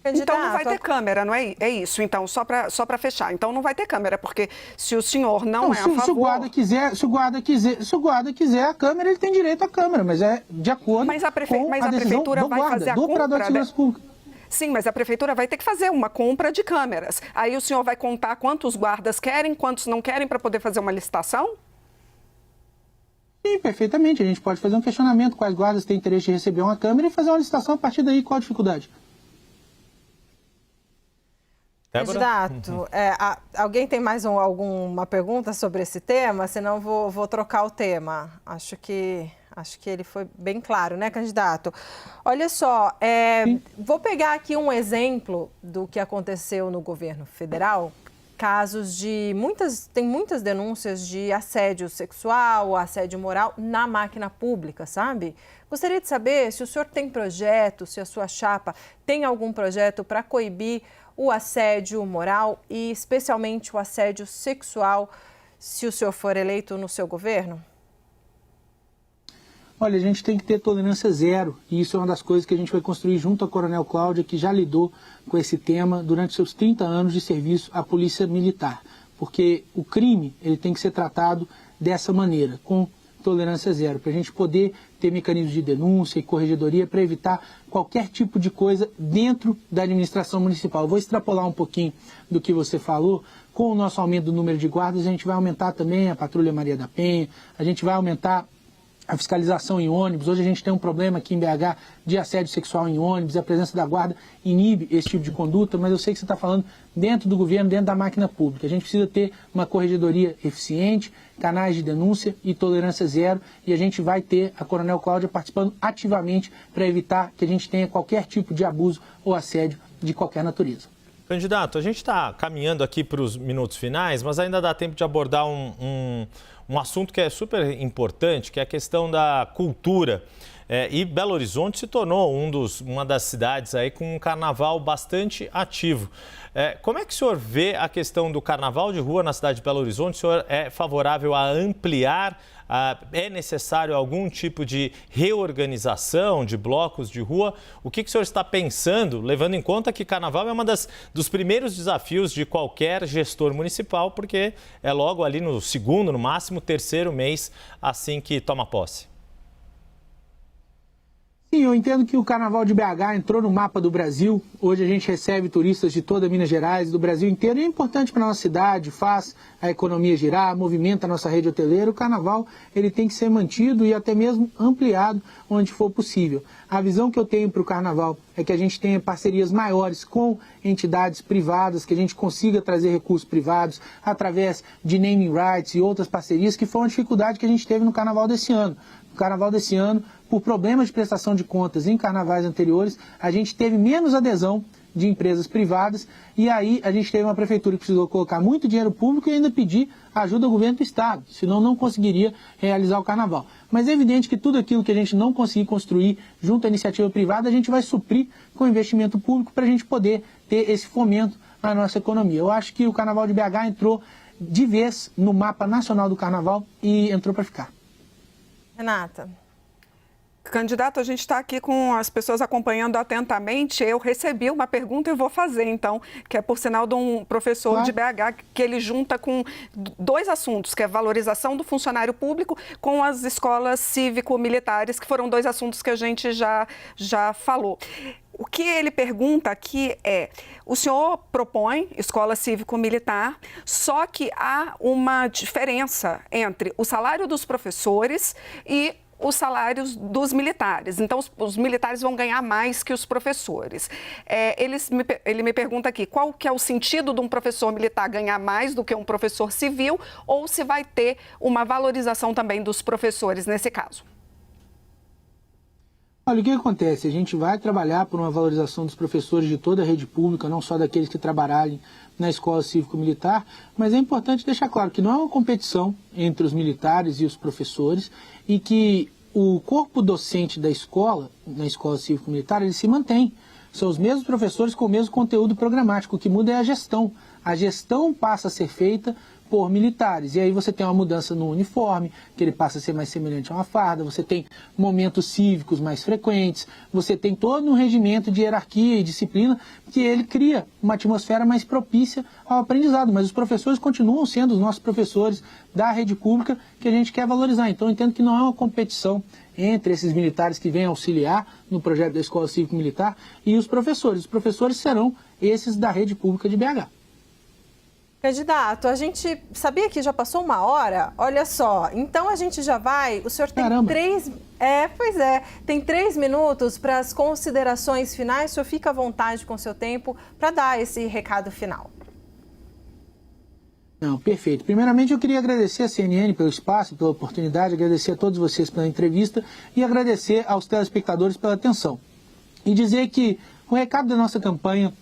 Speaker 5: Então não vai ter câmera, não é? É isso, então, só para fechar. Então não vai ter câmera, porque se o senhor não é a favor...
Speaker 2: Se o guarda quiser a câmera, ele tem direito à câmera, mas é de acordo com a
Speaker 5: prefeitura vai fazer a compra... Sim, mas a prefeitura vai ter que fazer uma compra de câmeras. Aí o senhor vai contar quantos guardas querem, quantos não querem, para poder fazer uma licitação?
Speaker 2: Sim, perfeitamente. A gente pode fazer um questionamento, quais guardas têm interesse de receber uma câmera e fazer uma licitação a partir daí. Qual a dificuldade?
Speaker 3: Candidato, alguém tem mais alguma pergunta sobre esse tema? Senão vou trocar o tema. Acho que ele foi bem claro, né, candidato? Olha só, vou pegar aqui um exemplo do que aconteceu no governo federal. Casos tem muitas denúncias de assédio sexual, assédio moral na máquina pública, sabe? Gostaria de saber se o senhor tem projeto, se a sua chapa tem algum projeto para coibir o assédio moral e especialmente o assédio sexual, se o senhor for eleito no seu governo?
Speaker 2: Olha, a gente tem que ter tolerância zero, e isso é uma das coisas que a gente vai construir junto à Coronel Cláudia, que já lidou com esse tema durante seus 30 anos de serviço à Polícia Militar. Porque o crime ele tem que ser tratado dessa maneira, com tolerância zero, para a gente poder ter mecanismos de denúncia e corregedoria para evitar qualquer tipo de coisa dentro da administração municipal. Eu vou extrapolar um pouquinho do que você falou. Com o nosso aumento do número de guardas, a gente vai aumentar também a Patrulha Maria da Penha, a gente vai aumentar a fiscalização em ônibus. Hoje a gente tem um problema aqui em BH de assédio sexual em ônibus, e a presença da guarda inibe esse tipo de conduta, mas eu sei que você está falando dentro do governo, dentro da máquina pública. A gente precisa ter uma corregedoria eficiente, canais de denúncia e tolerância zero, e a gente vai ter a Coronel Cláudia participando ativamente para evitar que a gente tenha qualquer tipo de abuso ou assédio de qualquer natureza.
Speaker 1: Candidato, a gente está caminhando aqui para os minutos finais, mas ainda dá tempo de abordar um assunto que é super importante, que é a questão da cultura E Belo Horizonte se tornou uma das cidades aí com um carnaval bastante ativo. Como é que o senhor vê a questão do carnaval de rua na cidade de Belo Horizonte? O senhor é favorável a ampliar? É necessário algum tipo de reorganização de blocos de rua? O que o senhor está pensando, levando em conta que carnaval é dos primeiros desafios de qualquer gestor municipal, porque é logo ali no segundo, no máximo terceiro mês, assim que toma posse?
Speaker 2: Sim, eu entendo que o Carnaval de BH entrou no mapa do Brasil. Hoje a gente recebe turistas de toda Minas Gerais, do Brasil inteiro, e é importante para a nossa cidade, faz a economia girar, movimenta a nossa rede hoteleira. O Carnaval ele tem que ser mantido e até mesmo ampliado onde for possível. A visão que eu tenho para o Carnaval é que a gente tenha parcerias maiores com entidades privadas, que a gente consiga trazer recursos privados através de naming rights e outras parcerias, que foi uma dificuldade que a gente teve no Carnaval desse ano. No Carnaval desse ano, por problemas de prestação de contas em carnavais anteriores, a gente teve menos adesão de empresas privadas e aí a gente teve uma prefeitura que precisou colocar muito dinheiro público e ainda pedir ajuda ao governo do estado, senão não conseguiria realizar o carnaval. Mas é evidente que tudo aquilo que a gente não conseguir construir junto à iniciativa privada, a gente vai suprir com investimento público para a gente poder ter esse fomento na nossa economia. Eu acho que o Carnaval de BH entrou de vez no mapa nacional do carnaval e entrou para ficar.
Speaker 3: Renata.
Speaker 5: Candidato, a gente está aqui com as pessoas acompanhando atentamente. Eu recebi uma pergunta e vou fazer, então, que é por sinal de um professor de BH, que ele junta com dois assuntos, que é valorização do funcionário público com as escolas cívico-militares, que foram dois assuntos que a gente já falou. O que ele pergunta aqui é, o senhor propõe escola cívico-militar, só que há uma diferença entre o salário dos professores e os salários dos militares. Então, os militares vão ganhar mais que os professores. Ele me pergunta aqui, qual que é o sentido de um professor militar ganhar mais do que um professor civil, ou se vai ter uma valorização também dos professores nesse caso?
Speaker 2: Olha, o que acontece? A gente vai trabalhar por uma valorização dos professores de toda a rede pública, não só daqueles que trabalharem na escola cívico-militar, mas é importante deixar claro que não é uma competição entre os militares e os professores e que o corpo docente da escola, na escola cívico-militar, ele se mantém. São os mesmos professores com o mesmo conteúdo programático. O que muda é a gestão. A gestão passa a ser feita por militares. E aí você tem uma mudança no uniforme, que ele passa a ser mais semelhante a uma farda, você tem momentos cívicos mais frequentes, você tem todo um regimento de hierarquia e disciplina que ele cria uma atmosfera mais propícia ao aprendizado. Mas os professores continuam sendo os nossos professores da rede pública que a gente quer valorizar. Então eu entendo que não é uma competição entre esses militares que vêm auxiliar no projeto da Escola Cívico-Militar e os professores. Os professores serão esses da rede pública de BH.
Speaker 3: Candidato, a gente sabia que já passou 1 hora? Olha só, então a gente já vai, o senhor tem
Speaker 2: Caramba.
Speaker 3: 3... tem 3 minutos para as considerações finais, o senhor fica à vontade com o seu tempo para dar esse recado final.
Speaker 2: Não, perfeito. Primeiramente eu queria agradecer a CNN pelo espaço, pela oportunidade, agradecer a todos vocês pela entrevista e agradecer aos telespectadores pela atenção. E dizer que o recado da nossa campanha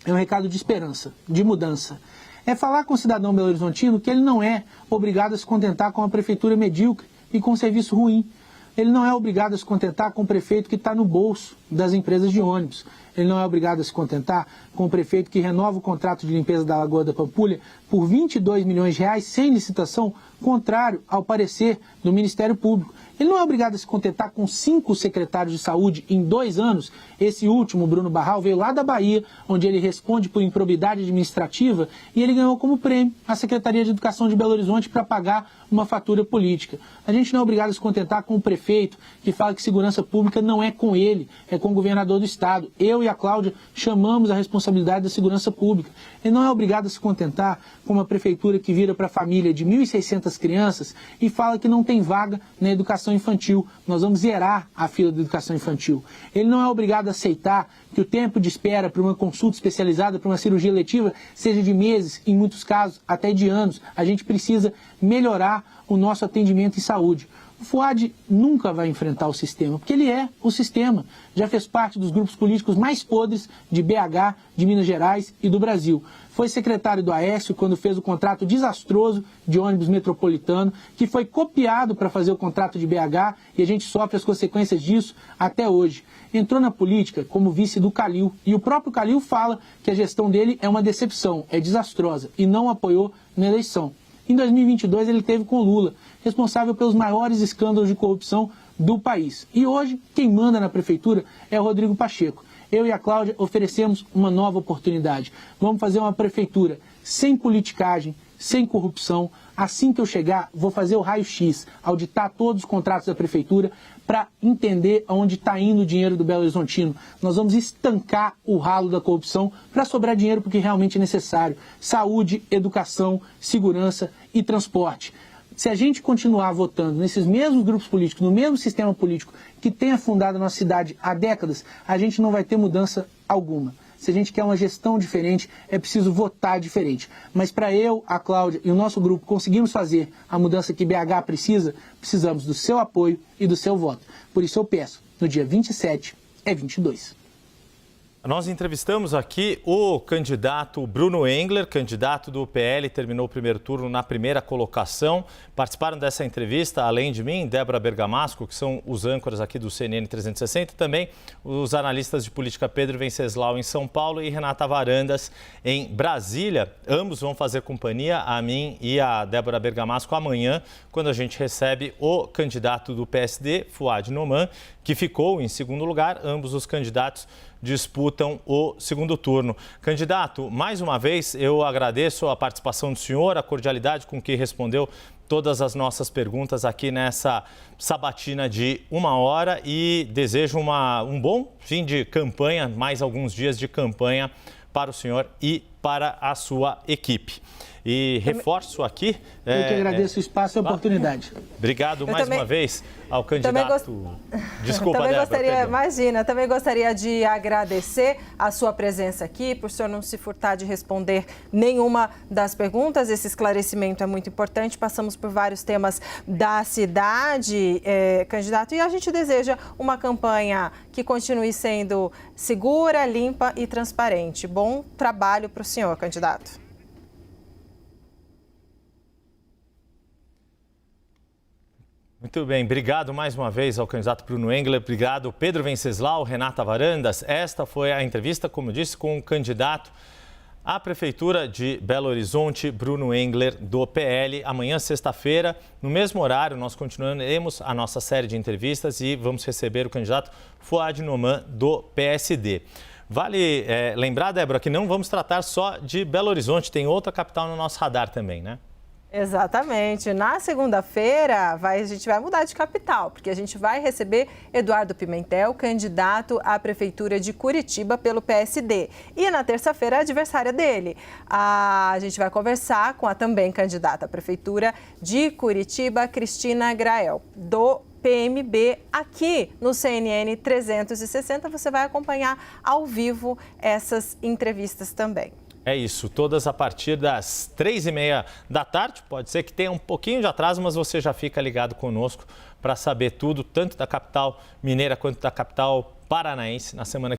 Speaker 2: é um recado de esperança, de mudança. É falar com o cidadão belo-horizontino que ele não é obrigado a se contentar com uma prefeitura medíocre e com um serviço ruim. Ele não é obrigado a se contentar com o prefeito que está no bolso das empresas de ônibus. Ele não é obrigado a se contentar com o prefeito que renova o contrato de limpeza da Lagoa da Pampulha por R$22 milhões sem licitação, contrário ao parecer do Ministério Público. Ele não é obrigado a se contentar com 5 secretários de saúde em 2 anos. Esse último, Bruno Barral, veio lá da Bahia, onde ele responde por improbidade administrativa, e ele ganhou como prêmio a Secretaria de Educação de Belo Horizonte para pagar uma fatura política. A gente não é obrigado a se contentar com o prefeito que fala que segurança pública não é com ele, é com o governador do estado. Eu e a Cláudia chamamos a responsabilidade da segurança pública. Ele não é obrigado a se contentar com uma prefeitura que vira para a família de 1.600 crianças e fala que não tem vaga na educação infantil. Nós vamos zerar a fila da educação infantil. Ele não é obrigado a aceitar que o tempo de espera para uma consulta especializada, para uma cirurgia eletiva, seja de meses, em muitos casos até de anos. A gente precisa melhorar o nosso atendimento em saúde. O Fuad nunca vai enfrentar o sistema, porque ele é o sistema. Já fez parte dos grupos políticos mais podres de BH, de Minas Gerais e do Brasil. Foi secretário do Aécio quando fez o contrato desastroso de ônibus metropolitano, que foi copiado para fazer o contrato de BH, e a gente sofre as consequências disso até hoje. Entrou na política como vice do Calil, e o próprio Calil fala que a gestão dele é uma decepção, é desastrosa, e não apoiou na eleição. Em 2022 ele teve com Lula, responsável pelos maiores escândalos de corrupção do país. E hoje quem manda na prefeitura é o Rodrigo Pacheco. Eu e a Cláudia oferecemos uma nova oportunidade. Vamos fazer uma prefeitura sem politicagem, sem corrupção. Assim que eu chegar, vou fazer o raio-x, auditar todos os contratos da prefeitura para entender aonde está indo o dinheiro do Belo Horizontino. Nós vamos estancar o ralo da corrupção para sobrar dinheiro porque realmente é necessário. Saúde, educação, segurança e transporte. Se a gente continuar votando nesses mesmos grupos políticos, no mesmo sistema político que tem afundado a nossa cidade há décadas, a gente não vai ter mudança alguma. Se a gente quer uma gestão diferente, é preciso votar diferente. Mas para eu, a Cláudia e o nosso grupo conseguirmos fazer a mudança que BH precisa, precisamos do seu apoio e do seu voto. Por isso eu peço, no dia 27 é 22.
Speaker 1: Nós entrevistamos aqui o candidato Bruno Engler, candidato do PL, terminou o primeiro turno na primeira colocação. Participaram dessa entrevista, além de mim, Débora Bergamasco, que são os âncoras aqui do CNN 360, também os analistas de política Pedro Venceslau em São Paulo e Renata Varandas em Brasília. Ambos vão fazer companhia a mim e a Débora Bergamasco amanhã, quando a gente recebe o candidato do PSD, Fuad Noman, que ficou em segundo lugar. Ambos os candidatos disputam o segundo turno. Candidato, mais uma vez eu agradeço a participação do senhor, a cordialidade com que respondeu todas as nossas perguntas aqui nessa sabatina de 1 hora e desejo um bom fim de campanha, mais alguns dias de campanha para o senhor e para a sua equipe. E reforço aqui...
Speaker 2: Eu que agradeço o espaço e a oportunidade.
Speaker 1: Obrigado mais uma vez ao candidato... Desculpa,
Speaker 3: também
Speaker 1: Débora,
Speaker 3: gostaria, imagina, também gostaria de agradecer a sua presença aqui, por o senhor não se furtar de responder nenhuma das perguntas. Esse esclarecimento é muito importante. Passamos por vários temas da cidade, candidato, e a gente deseja uma campanha que continue sendo segura, limpa e transparente. Bom trabalho para o senhor, candidato.
Speaker 1: Muito bem, obrigado mais uma vez ao candidato Bruno Engler, obrigado Pedro Venceslau, Renata Varandas. Esta foi a entrevista, como eu disse, com o candidato à Prefeitura de Belo Horizonte, Bruno Engler, do PL. Amanhã, sexta-feira, no mesmo horário, nós continuaremos a nossa série de entrevistas e vamos receber o candidato Fuad Noman, do PSD. Vale lembrar, Débora, que não vamos tratar só de Belo Horizonte, tem outra capital no nosso radar também, né?
Speaker 3: Exatamente. Na segunda-feira, a gente vai mudar de capital, porque a gente vai receber Eduardo Pimentel, candidato à Prefeitura de Curitiba pelo PSD. E na terça-feira, a adversária dele. A gente vai conversar com a também candidata à Prefeitura de Curitiba, Cristina Grael, do PMB. Aqui no CNN 360, você vai acompanhar ao vivo essas entrevistas também.
Speaker 1: É isso, todas a partir das 3h30 da tarde. Pode ser que tenha um pouquinho de atraso, mas você já fica ligado conosco para saber tudo, tanto da capital mineira quanto da capital paranaense, na semana